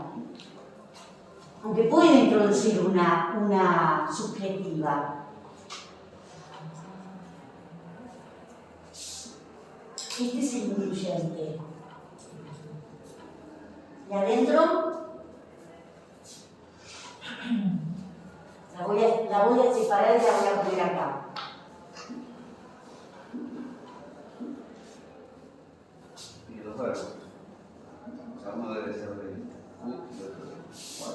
Aunque puede introducir una subjetiva. Este es el incluyente. Y adentro la voy a separar y la voy a poner acá. Y los verbos. O sea, uno debe ser de ut y otro de cual.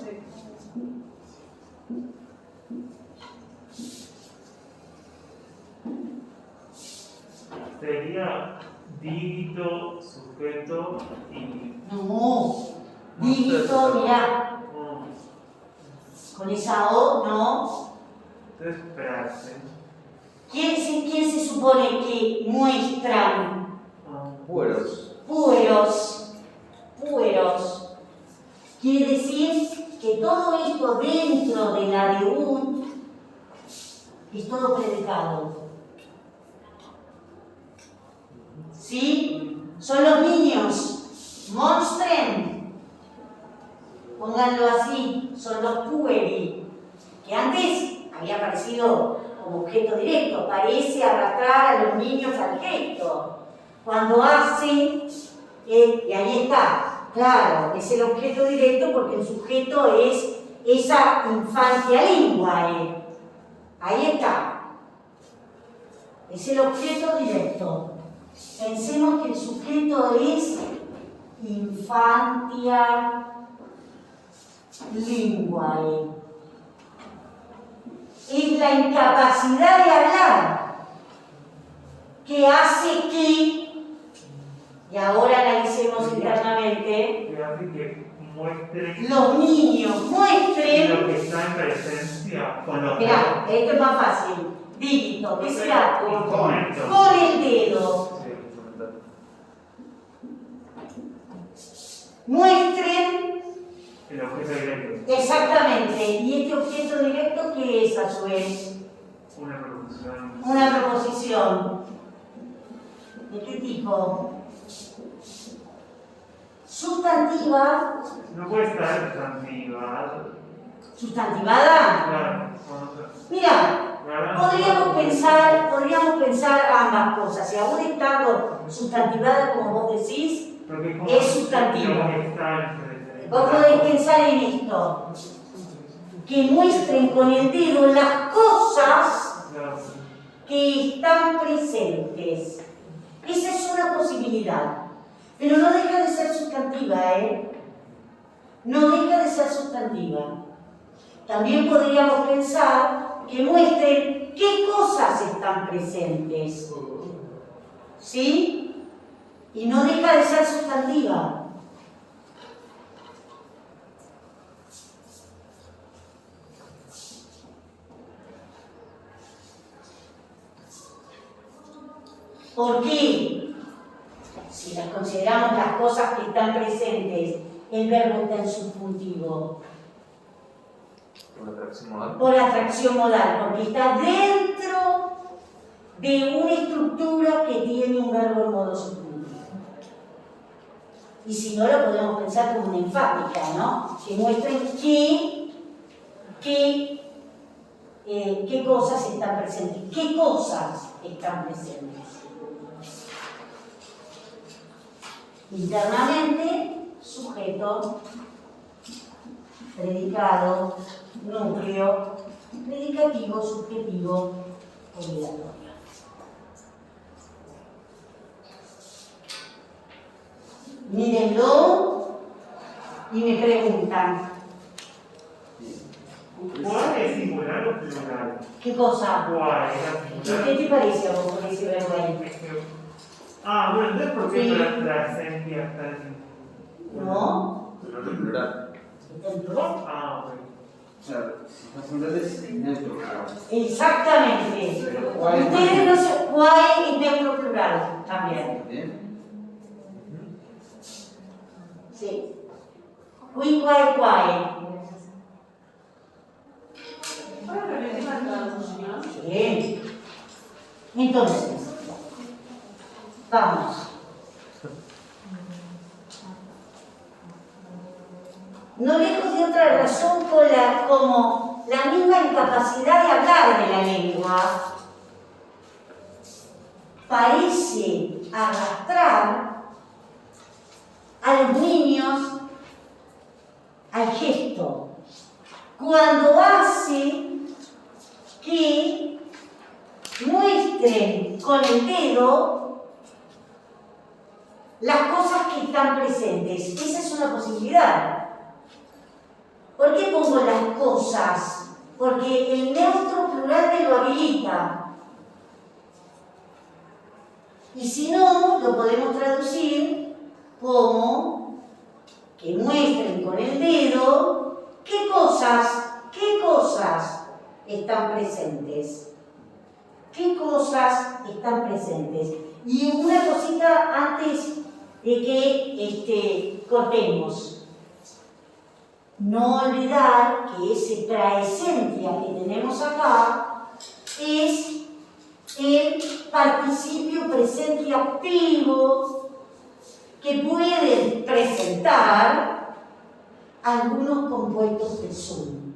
Sería dígito, sujeto y. No, Dígito, mirá, Mm. con esa O, ¿no? Entonces, espérate. ¿Quién se supone que muestran? Pueros. Pueros. Quiere decir que todo esto dentro de la debut es todo predicado. ¿Sí? Son los niños. Monstren. Pónganlo así. Son los pueri. Que antes había aparecido como objeto directo. Parece arrastrar a los niños al gesto. Cuando hace, y ahí está. Claro, es el objeto directo porque el sujeto es esa infancia lingua. Ahí está. Es el objeto directo. Pensemos que el sujeto es infantia linguae. Es la incapacidad de hablar que hace que, y ahora analicemos internamente, Que hace que muestre los niños muestren. lo que está en presencia con los Mirá, esto es más fácil. Dígito, que sea instrumentos. con el dedo. Sí. Muestren El objeto directo. exactamente. ¿Y este objeto directo qué es a su vez? Una preposición. Una preposición. ¿De qué tipo? Sustantiva. No puede estar sustantiva. ¿Sustantivada? Claro. Mira, podríamos pensar ambas cosas. Si aún estando sustantivada como vos decís, Porque como es sustantiva. lo que está en presencia. vos podés pensar en esto. Que muestren con el dedo las cosas Claro. que están presentes. Esa es una posibilidad. Pero no deja de ser sustantiva, ¿eh? No deja de ser sustantiva. También podríamos pensar que muestren qué cosas están presentes. ¿Sí? Y no deja de ser sustantiva. ¿Por qué? Si las consideramos las cosas que están presentes, el verbo está en subjuntivo. Por atracción modal. Por atracción modal, porque está dentro de una estructura que tiene un verbo en modo subjuntivo. Y si no, lo podemos pensar como una enfática, ¿no? Que muestren qué cosas están presentes. ¿Qué cosas están presentes? Internamente, sujeto, predicado, núcleo, predicativo, subjetivo, obligatorio. Mírenlo y me preguntan. ¿Cuál es singular o plural? ¿Qué cosa? ¿Cuál es la ¿Qué te parece a vos con ese verbo ahí? Bueno, entonces ¿por qué Sí. la esencia está en... ¿No? Pero no es plural. ¿Está en plural? Ok. Claro, si estás hablando es neutro, claro. Exactamente. Pero ¿cuál es Ustedes no se... ¿Cuál es neutro plural? También. Bien. Sí. Qui, quae. Ahora que me digan la traducción. Bien. Entonces, vamos. No lejos de otra razón como la misma incapacidad de hablar de la lengua parece arrastrar a los niños al gesto, cuando hace que muestren con el dedo las cosas que están presentes. Esa es una posibilidad. ¿Por qué pongo las cosas? Porque el neutro plural me lo habilita. Y si no, lo podemos traducir como que muestren con el dedo, ¿qué cosas están presentes? ¿Qué cosas están presentes? Y una cosita antes de que cortemos. No olvidar que ese praesentia que tenemos acá es el participio presente activo que puede presentar algunos compuestos de sum.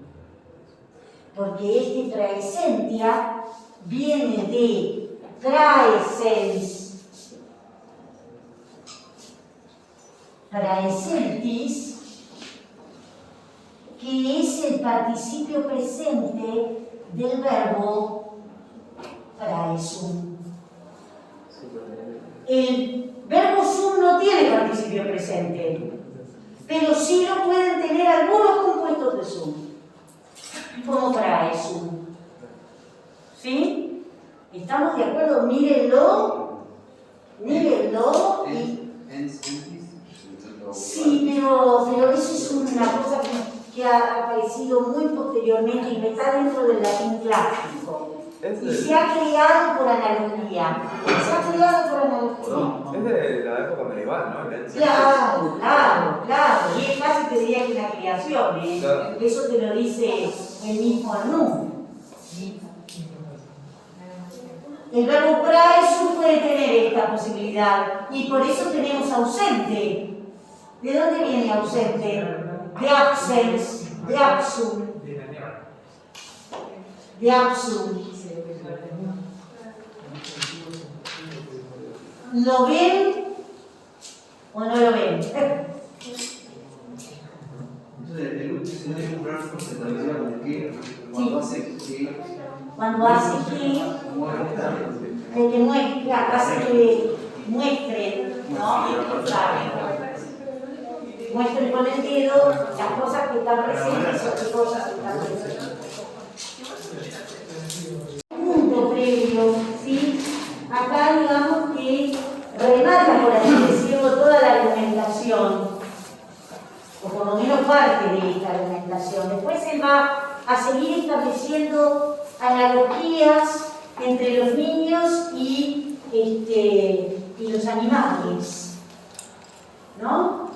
Porque este praesentia viene de praesens, praesentis, que es el participio presente del verbo praesum. El verbo sum no tiene participio presente, pero sí lo pueden tener algunos compuestos de sum, como praesum. ¿Sí? ¿Estamos de acuerdo? Mírenlo. Mírenlo. Sí, pero eso es una cosa que ha aparecido muy posteriormente y está dentro del latín clásico. Y se ha creado por analogía. No, es de la época medieval, ¿no? Claro. Y es casi te diría que una creación, ¿eh? Claro. Eso te lo dice el mismo Arnú. El verbo praesum puede tener esta posibilidad y por eso tenemos ausente. ¿De dónde viene ausente? De absens, de absum. De absum. ¿Lo ven o no lo ven? El último verbo se traduce como que cuando hace que. Cuando hace que muestra, hace que muestre, ¿no? Muestre con el dedo las cosas que están presentes o qué cosas están presentes. Punto previo, ¿sí? Acá digamos que remata, por así decirlo, toda la argumentación, o por lo menos parte de esta argumentación. Después se va a seguir estableciendo analogías entre los niños y los animales, ¿no?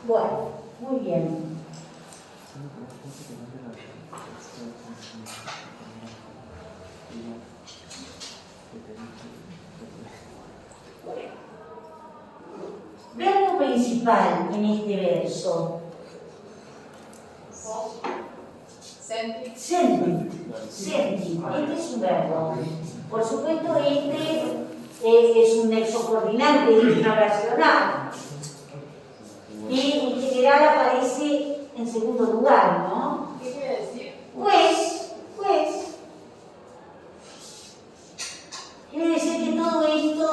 Bueno, muy bien. Verbo principal en este verso. Senti. Este es un verbo. Por supuesto, este es un nexo coordinante, es una racional. Y en general aparece en segundo lugar, ¿no? ¿Qué quiere decir? Pues, quiere decir que todo esto,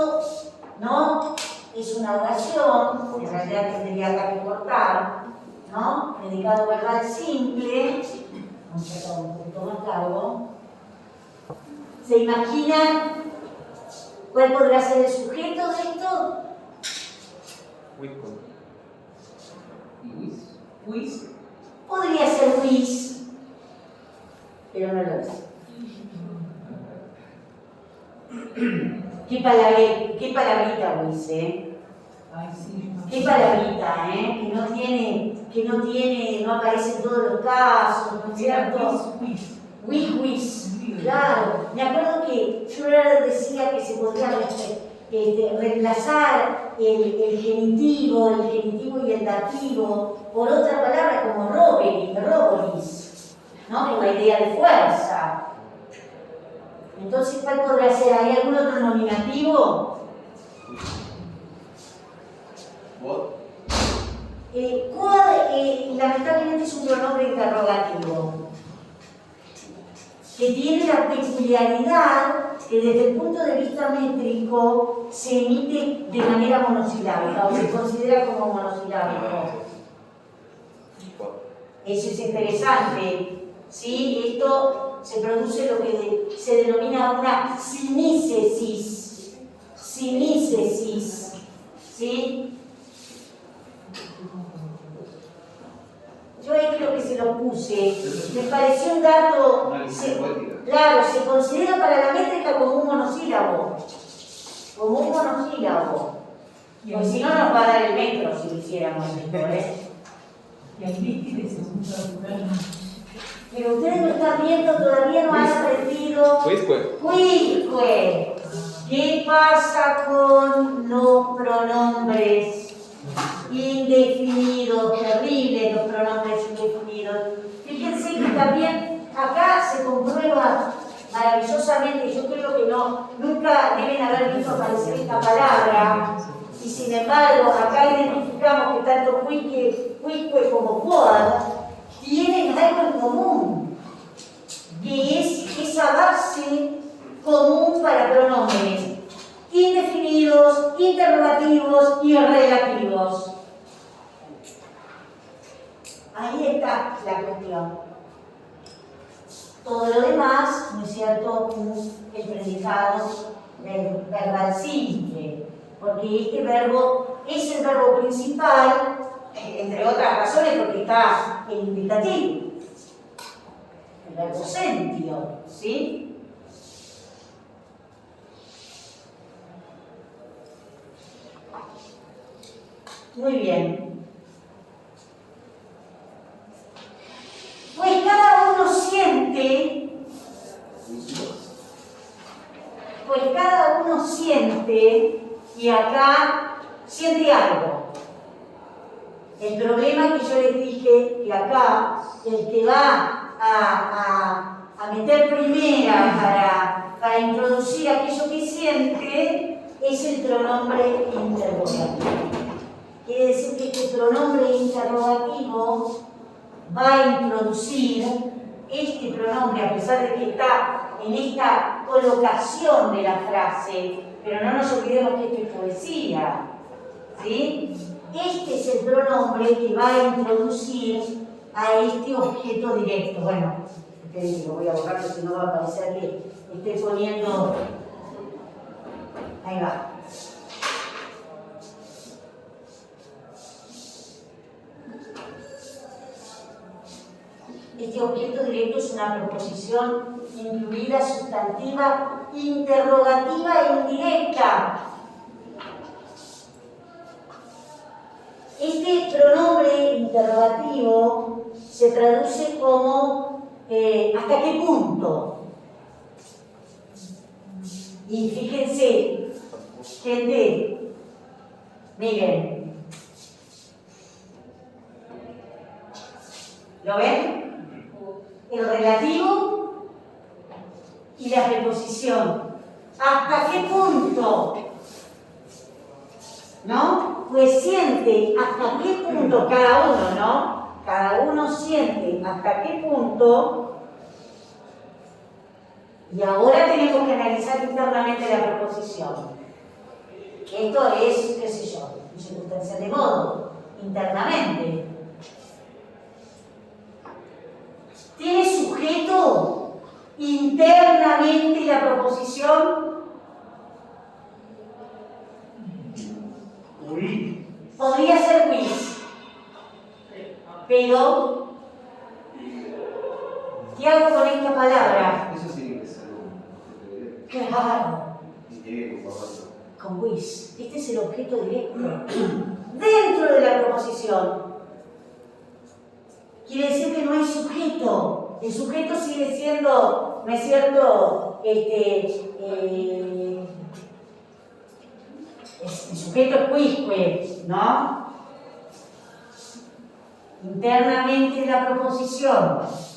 ¿no? Es una oración, en realidad tendría que cortar, ¿no? Predicado verbal simple, vamos a sacar un poquito más largo. ¿Se imaginan cuál podrá ser el sujeto de esto? Whis. Podría ser whis, pero no lo es. Qué palabrita whis, ¿eh? Qué palabrita, ¿eh? Que no aparece en todos los casos, ¿no es cierto? Whis. Claro. Me acuerdo que Schroeder decía que se podría reemplazar el genitivo y el dativo por otra palabra como robolis, ¿no? Con la idea de fuerza. Entonces, ¿cuál podrá ser? ¿Hay algún otro nominativo? Lamentablemente es un pronombre interrogativo que tiene la peculiaridad que desde el punto de vista métrico se emite de manera monosilábica o se considera como monosilábico. Eso es interesante, ¿sí? Esto se produce lo que se denomina una sinícesis. ¿Sí? Yo ahí creo que se lo puse. Me pareció un dato. Una lista poética. Claro, se considera para la métrica como un monosílabo. Como un monosílabo. Porque si no nos va a dar el metro si lo hiciéramos esto, ¿eh? Y ahí viste de segundo lugar. Pero ustedes lo están viendo, todavía no han aprendido. Quisque. ¿Qué pasa con los pronombres indefinidos? Terribles los pronombres indefinidos. Fíjense que también acá se comprueba maravillosamente, yo creo que nunca deben haber visto aparecer esta palabra, y sin embargo acá identificamos que tanto quisque como quod tienen algo en común, que es esa base común para pronombres indefinidos, interrogativos y relativos. Ahí está la cuestión. Todo lo demás, ¿no es cierto?, el predicado verbal simple, porque este verbo es el verbo principal, entre otras razones porque está el indicativo, el verbo sentio, ¿sí? Muy bien. Pues cada uno siente, y acá siente algo. El problema que yo les dije, que acá el que va a meter primera para introducir aquello que siente es el pronombre interrogativo. Quiere decir que este pronombre interrogativo va a introducir este pronombre, a pesar de que está en esta colocación de la frase, pero no nos olvidemos que esto es poesía, ¿sí? Este es el pronombre que va a introducir a este objeto directo. Bueno, ustedes lo voy a borrar porque si no va a parecer que estoy poniendo... Ahí va. Este objeto directo es una proposición incluida, sustantiva, interrogativa e indirecta. Este pronombre interrogativo se traduce como ¿hasta qué punto? Y fíjense, gente, miren, ¿lo ven? El relativo y la preposición. ¿Hasta qué punto? ¿No? Pues siente hasta qué punto cada uno, ¿no? Cada uno siente hasta qué punto. Y ahora tenemos que analizar internamente la preposición. Esto es, qué sé yo, circunstancia de modo, internamente. ¿Tiene sujeto internamente la proposición? Uy. Podría ser quiz, pero ¿qué hago con esta palabra? Eso tiene que ser un... Claro, Y tiene que compararlo. con quiz. Este es el objeto directo dentro de la proposición. Quiere decir que no hay sujeto. El sujeto sigue siendo, ¿no es cierto? El sujeto es quisque, ¿no? Internamente la proposición.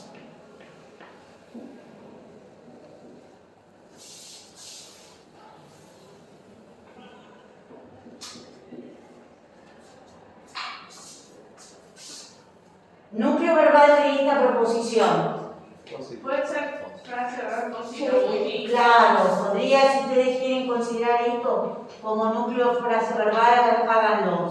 Núcleo verbal de esta proposición. Puede ser frase verbal considerable. Claro, podría, si ustedes quieren considerar esto como núcleo frase verbal, háganlo.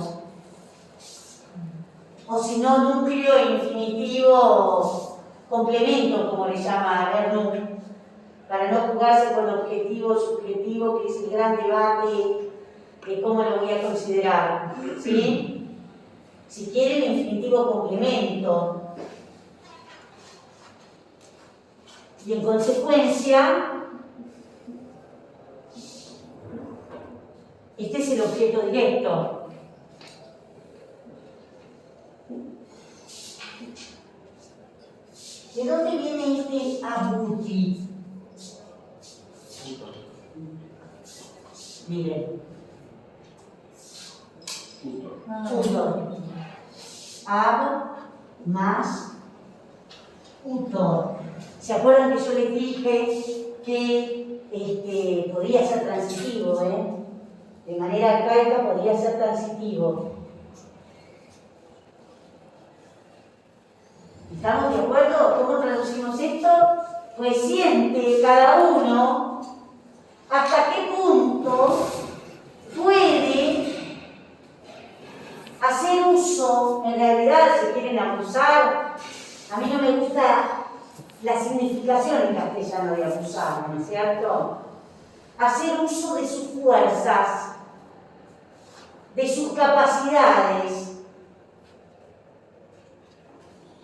O si no, núcleo infinitivo complemento, como le llama Bernoulli, para no jugarse con objetivo subjetivo, que es el gran debate cómo lo voy a considerar, ¿sí? Si quiere el infinitivo complemento. Y en consecuencia, este es el objeto directo. ¿De dónde viene este abuti? Miren. Tutor. Ab más utor. ¿Se acuerdan que yo les dije que podría ser transitivo, De manera arcaica podría ser transitivo. ¿Estamos de acuerdo? ¿Cómo traducimos esto? Pues siente cada uno hasta qué punto puede hacer uso, en realidad, si quieren abusar, a mí no me gusta la significación en castellano de abusar, ¿no es cierto? Hacer uso de sus fuerzas, de sus capacidades,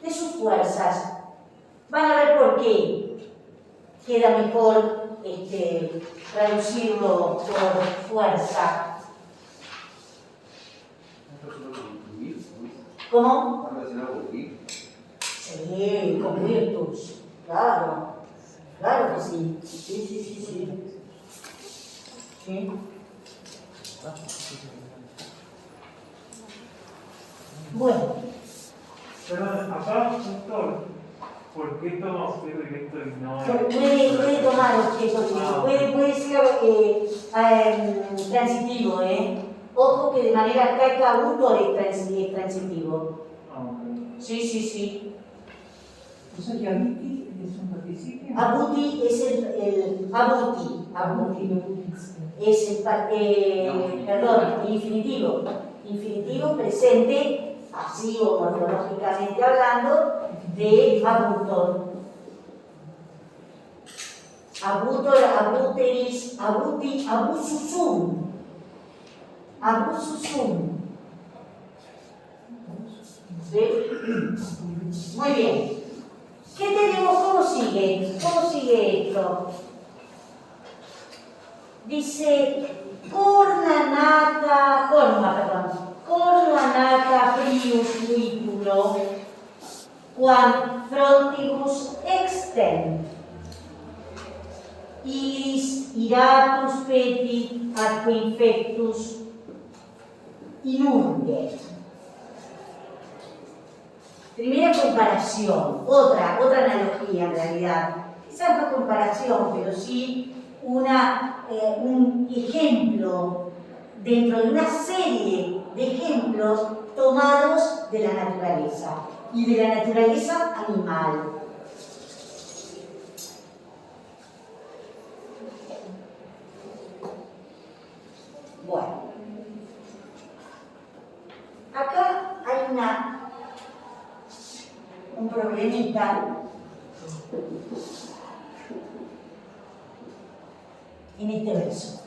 de sus fuerzas. Van a ver por qué queda mejor traducirlo por fuerza. ¿Cómo? ¿Está relacionado con vivir? Sí, con virtus. Claro, claro que sí. Sí. ¿Sí? Bueno. Pero acá, doctor, ¿por qué toma objeto directo y no? Puede tomar objeto directo, puede ser transitivo, Ojo que de manera arcaica autor es transitivo. Sí. O sea que abuti es un participio. Abuti es el es el infinitivo. Infinitivo presente, así o morfológicamente hablando, de abutor. Abutor, abuteris, abuti, abususum. Abususum. ¿Sí? Muy bien. ¿Qué tenemos? ¿Cómo sigue? ¿Cómo sigue esto? Dice, corna nata prius vitulo, quam frontibus extent, iris iratus petit atque infectus inundet. Primera comparación, otra analogía en realidad. Quizás no comparación, pero sí un ejemplo dentro de una serie de ejemplos tomados de la naturaleza y de la naturaleza animal. Bueno, acá hay un problemita en este verso.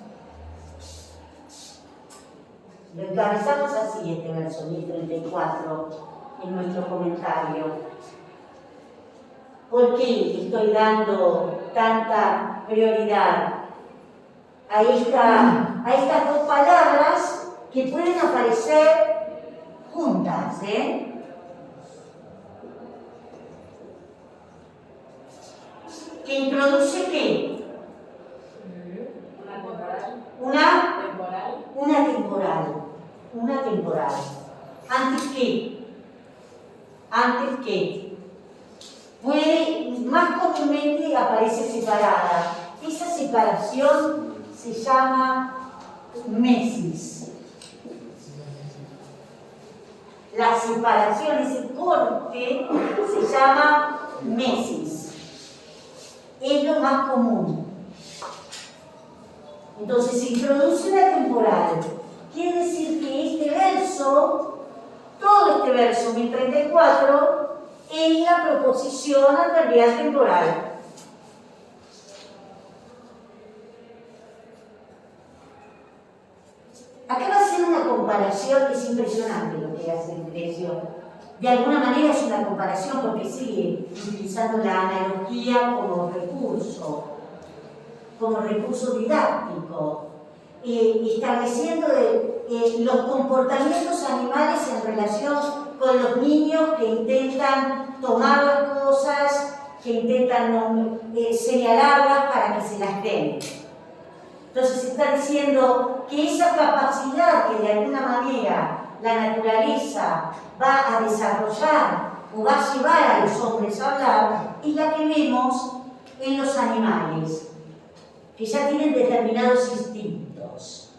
Lo encabezamos así, este verso 1034, en nuestro comentario. ¿Por qué estoy dando tanta prioridad a estas dos palabras que pueden aparecer juntas, ¿Que introduce qué? Una temporal. ¿Antes qué? Más comúnmente aparece separada. Esa separación se llama mesis. La separación, ese corte, se llama mesis. Es lo más común. Entonces se introduce una temporal. Quiere decir que este verso, todo este verso 1034, es la proposición adverbial temporal. Acá va a ser una comparación, es impresionante lo que hace Lucrecio. De alguna manera es una comparación porque sigue utilizando la analogía como recurso didáctico, estableciendo los comportamientos animales en relación con los niños que intentan tomar las cosas, que intentan señalarlas para que se las den. Entonces está diciendo que esa capacidad que de alguna manera la naturaleza va a desarrollar o va a llevar a los hombres a hablar es la que vemos en los animales, que ya tienen determinados instintos.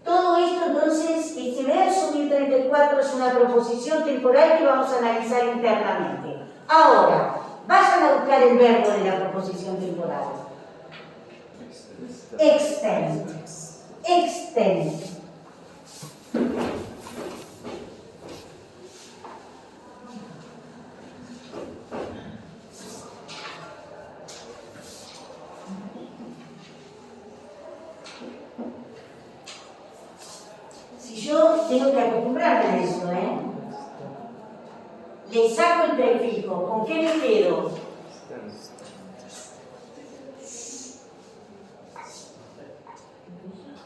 Todo esto entonces, este verso 1034 es una proposición temporal que vamos a analizar internamente. Ahora, vayan a buscar el verbo de la proposición temporal. Extend. Extend. Si yo tengo que acostumbrarme a eso, le saco el prefijo, ¿con qué me quedo?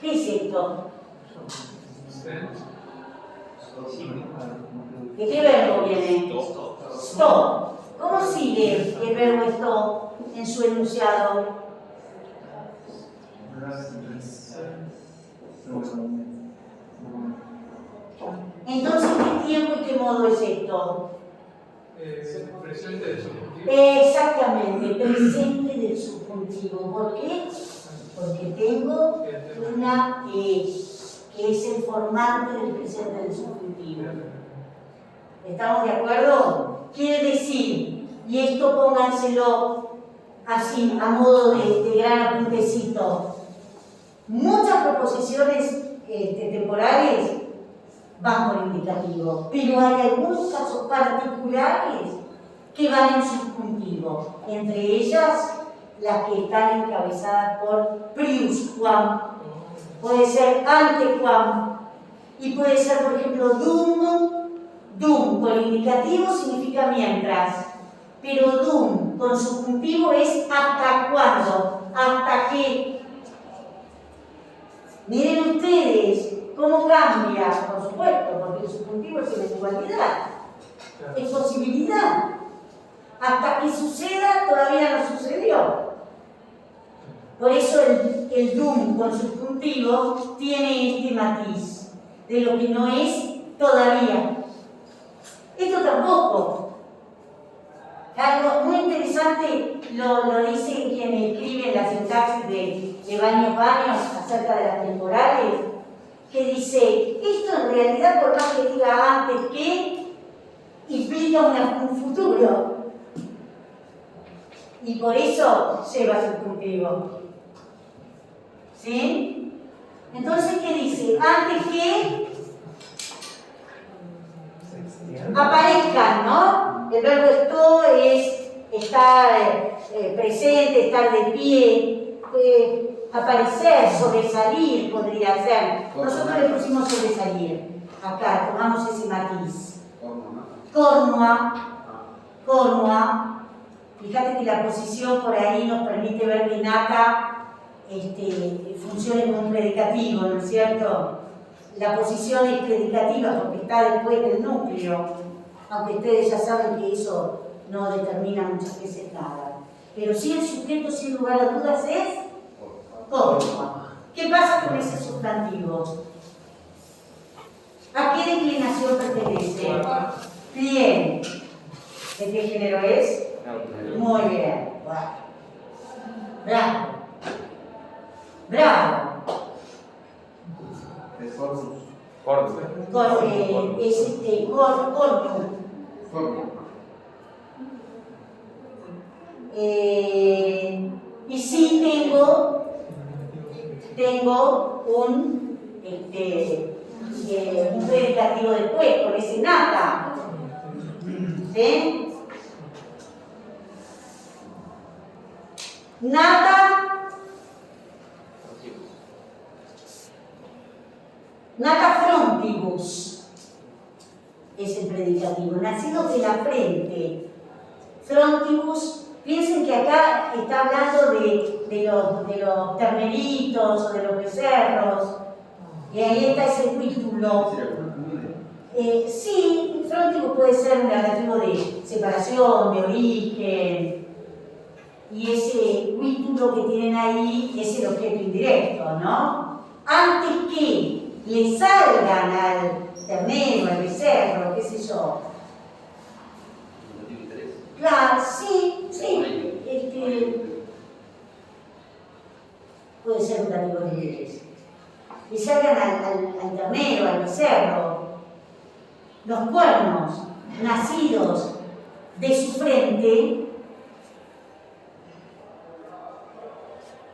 ¿Qué es esto? ¿De qué verbo viene? Stop. ¿Cómo sigue el verbo stop en su enunciado? Entonces, ¿qué tiempo y qué modo es esto? Presente del subjuntivo. Exactamente, presente del subjuntivo. ¿Por qué? Porque tengo una que es el formante del presente del subjuntivo. ¿Estamos de acuerdo? Quiere decir, y esto pónganselo así, a modo de gran apuntecito, muchas proposiciones temporales van por indicativo, pero hay algunos casos particulares que van en subjuntivo, entre ellas las que están encabezadas por priusquam, puede ser antequam, y puede ser, por ejemplo, dum con indicativo significa mientras, pero dum con subjuntivo es hasta cuándo, hasta qué. Miren ustedes cómo cambia, por supuesto, porque el subjuntivo es eventualidad, es posibilidad. Hasta que suceda, todavía no sucedió. Por eso el dum con subjuntivo tiene este matiz de lo que no es todavía. Esto tampoco. Algo muy interesante lo dice quien escribe la sintaxis de Baños acerca de las temporales, que dice, esto en realidad por más que diga antes que, implica un futuro. Y por eso lleva subjuntivo. ¿Sí? Entonces, ¿qué dice? Antes que aparezcan, ¿no? El verbo esto es estar presente, estar de pie, aparecer, sobresalir podría ser. Nosotros le pusimos sobresalir. Acá tomamos ese matiz. Cornua. Fíjate que la posición por ahí nos permite ver que nata funcione como un predicativo, ¿no es cierto? La posición es predicativa porque está después del núcleo, aunque ustedes ya saben que eso no determina muchas veces nada. Pero sí el sujeto, sin lugar a dudas, es cornua. ¿Qué pasa con ese sustantivo? ¿A qué declinación pertenece? Bien. ¿De qué género es? Muy bien. Bravo. Es cornus. Cornum. Y sí tengo un predicativo después, con ese nata. ¿Sí? Nata Nata frontibus es el predicativo, nacidos de la frente. Frontibus, piensen que acá está hablando de los terneritos o de los becerros, y ahí está ese título. Sí, frontibus puede ser un relativo de separación, de origen, y ese título que tienen ahí es el objeto indirecto, ¿no? Antes que le salgan al ternero, al becerro, qué sé yo. Claro, sí. Puede ser un relativo de interés. Le salgan al ternero, al becerro, los cuernos nacidos de su frente.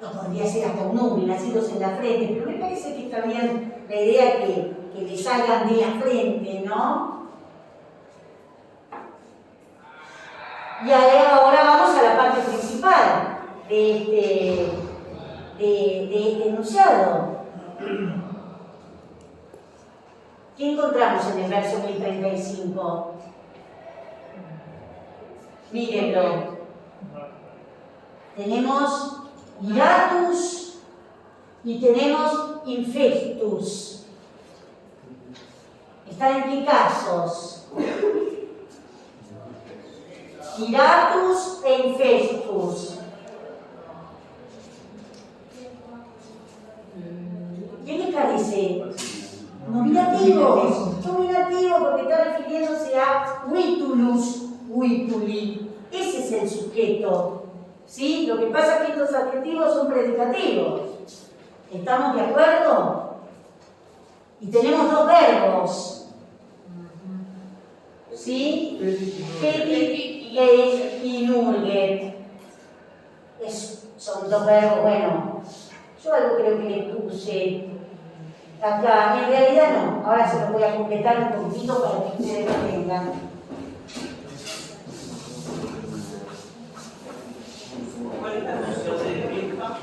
No podría ser hasta un hombre, nacidos en la frente, pero me parece que está bien la idea que le salgan de la frente, ¿no? Y ahora vamos a la parte principal de este enunciado. ¿Qué encontramos en el verso 1035? Mírenlo. Tenemos iratus y tenemos infectus. ¿Están en qué casos? Iratus e infectus. ¿Qué les parece? Nominativos. Nominativos porque está refiriéndose a vitulus, vituli. Ese es el sujeto. ¿Sí? Lo que pasa es que estos adjetivos son predicativos. ¿Estamos de acuerdo? Y tenemos dos verbos. ¿Sí? Petit y nurget. Son dos verbos, bueno. Yo algo creo que le puse acá. En realidad no. Ahora se los voy a completar un poquito para que ustedes lo tengan. ¿Cuál es la función de Vilma?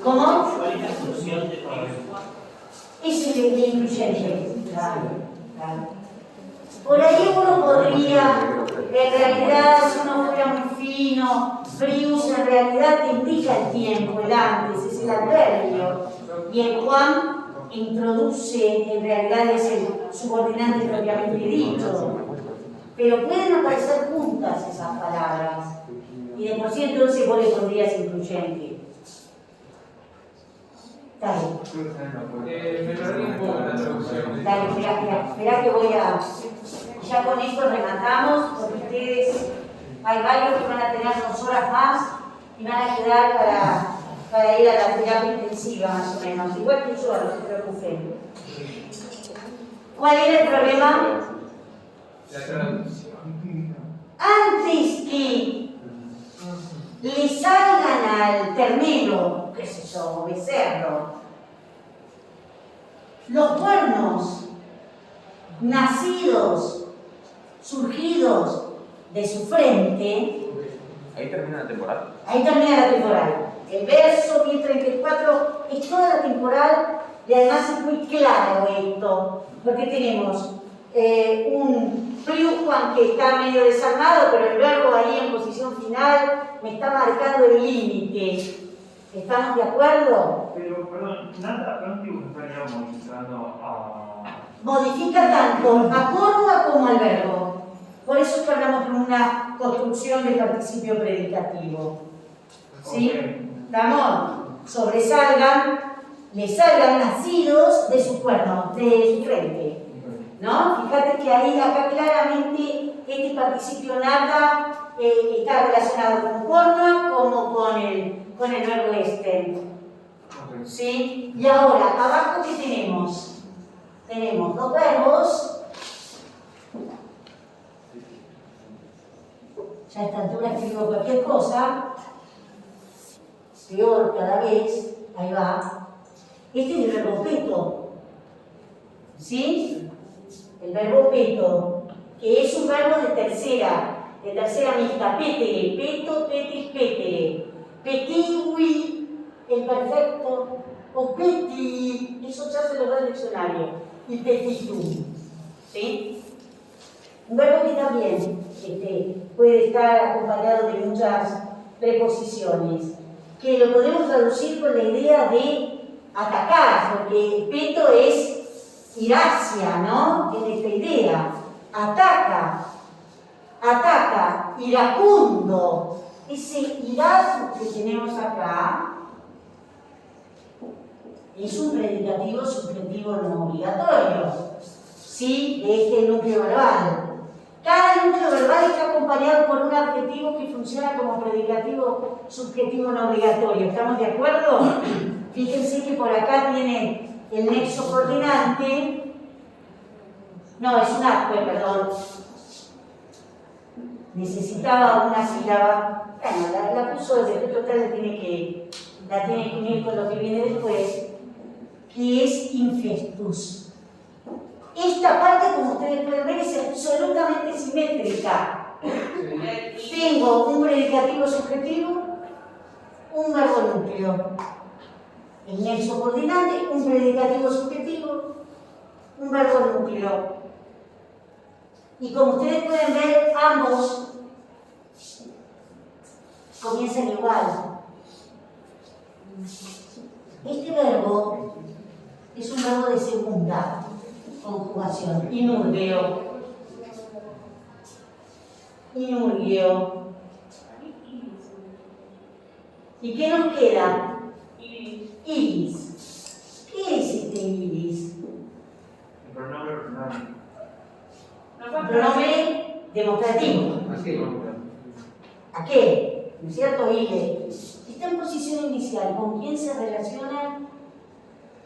¿Cómo? ¿Cuál es la función de Vilma? Es el incluyente. Claro. Por ahí uno podría, en realidad, si uno fuera muy fino, Prius en realidad te indica el tiempo, el antes, es el adverbio. Y el Juan introduce, en realidad es el subordinante propiamente dicho. Pero pueden aparecer juntas esas palabras. Y de por sí entonces vos le pondrías incluyente. Dale. Me perdí un poco en la traducción. Dale, espera que voy a... Ya con esto rematamos, porque ustedes, hay varios que van a tener 2 horas más y van a quedar para ir a la terapia intensiva más o menos. Igual que yo, no se preocupen. ¿Cuál era el problema? La traducción. Antes que le salgan al ternero, qué sé yo, becerro, los cuernos nacidos, surgidos de su frente. Ahí termina la temporada. Ahí termina la temporal. El verso 1034 es toda la temporal y además es muy claro esto, porque tenemos un Juan que está medio desarmado, pero el verbo ahí en posición final me está marcando el límite. ¿Estamos de acuerdo? Pero, perdón, nada pronto estaría modificando a... Modifica tanto a forma como al verbo. Por eso es que hablamos de una construcción del participio predicativo. ¿Sí? Okay. ¿Estamos? Sobresalgan, le salgan nacidos de su cuerno, de su frente. ¿No? Fíjate que ahí, acá claramente, este participio nada está relacionado con forma como con el verbo este. ¿Sí? Y ahora, abajo, ¿qué tenemos? Tenemos 2 verbos. Ya a esta altura escribo cualquier cosa. Peor cada vez. Ahí va. Este es el verbo peto. ¿Sí? El verbo peto, que es un verbo de tercera mixta. Petere, peto, petis, petere. Petiwi, el perfecto. O peti, eso ya se lo da el diccionario. y petitum. ¿Sí? Un verbo que también puede estar acompañado de muchas preposiciones, que lo podemos traducir con la idea de atacar, porque peto es ir hacia, ¿no? Tiene esta idea. Ataca, iracundo. Ese irar que tenemos acá es un predicativo subjetivo no obligatorio, ¿sí? De este núcleo verbal. Cada núcleo verbal está acompañado por un adjetivo que funciona como predicativo subjetivo no obligatorio. ¿Estamos de acuerdo? Fíjense que por acá tiene el nexo coordinante. No, es un adjue, perdón. Necesitaba una sílaba. Bueno, la puso desde total, la tiene que unir con lo que viene después, que es infestus. Esta parte, como ustedes pueden ver, es absolutamente simétrica. Tengo un predicativo subjetivo, un verbo núcleo. El nexo coordinante, un predicativo subjetivo, un verbo núcleo. Y como ustedes pueden ver, ambos comienzan igual. Este verbo es un verbo de segunda conjugación, inurgeo. ¿Y qué nos queda? Iris. ¿Qué es este iris? Pronombre demostrativo. ¿A qué? ¿No es cierto? Ile. Está en posición inicial. ¿Con quién se relaciona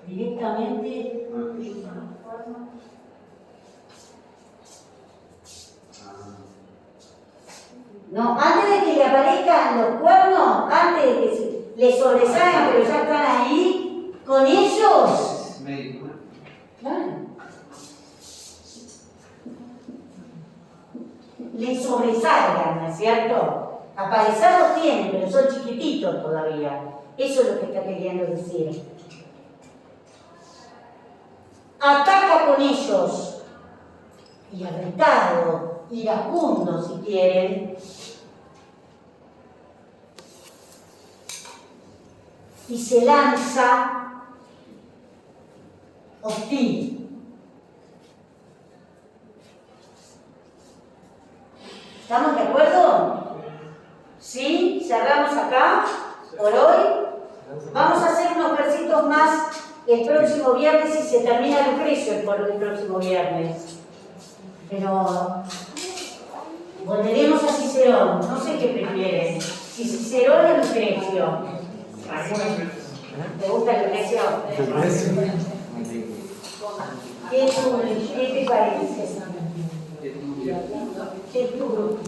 directamente? No, antes de que le aparezcan los cuernos, antes de que le sobresalgan, pero ya están ahí, con ellos. Claro. Le sobresalgan, ¿no es cierto? Aparecer los tienen, pero son chiquititos todavía. Eso es lo que está queriendo decir. Ataca con ellos. Irritado, iracundo, si quieren. Y se lanza hostil. ¿Estamos de acuerdo? ¿Sí? ¿Cerramos acá por hoy? Vamos a hacer unos versitos más el próximo viernes y se termina Lucrecio el próximo viernes. Pero volveremos a Cicerón. No sé qué prefieren. Si Cicerón o Lucrecio. ¿Te gusta Lucrecio? ¿Qué te parece? ¿Qué tu grupo?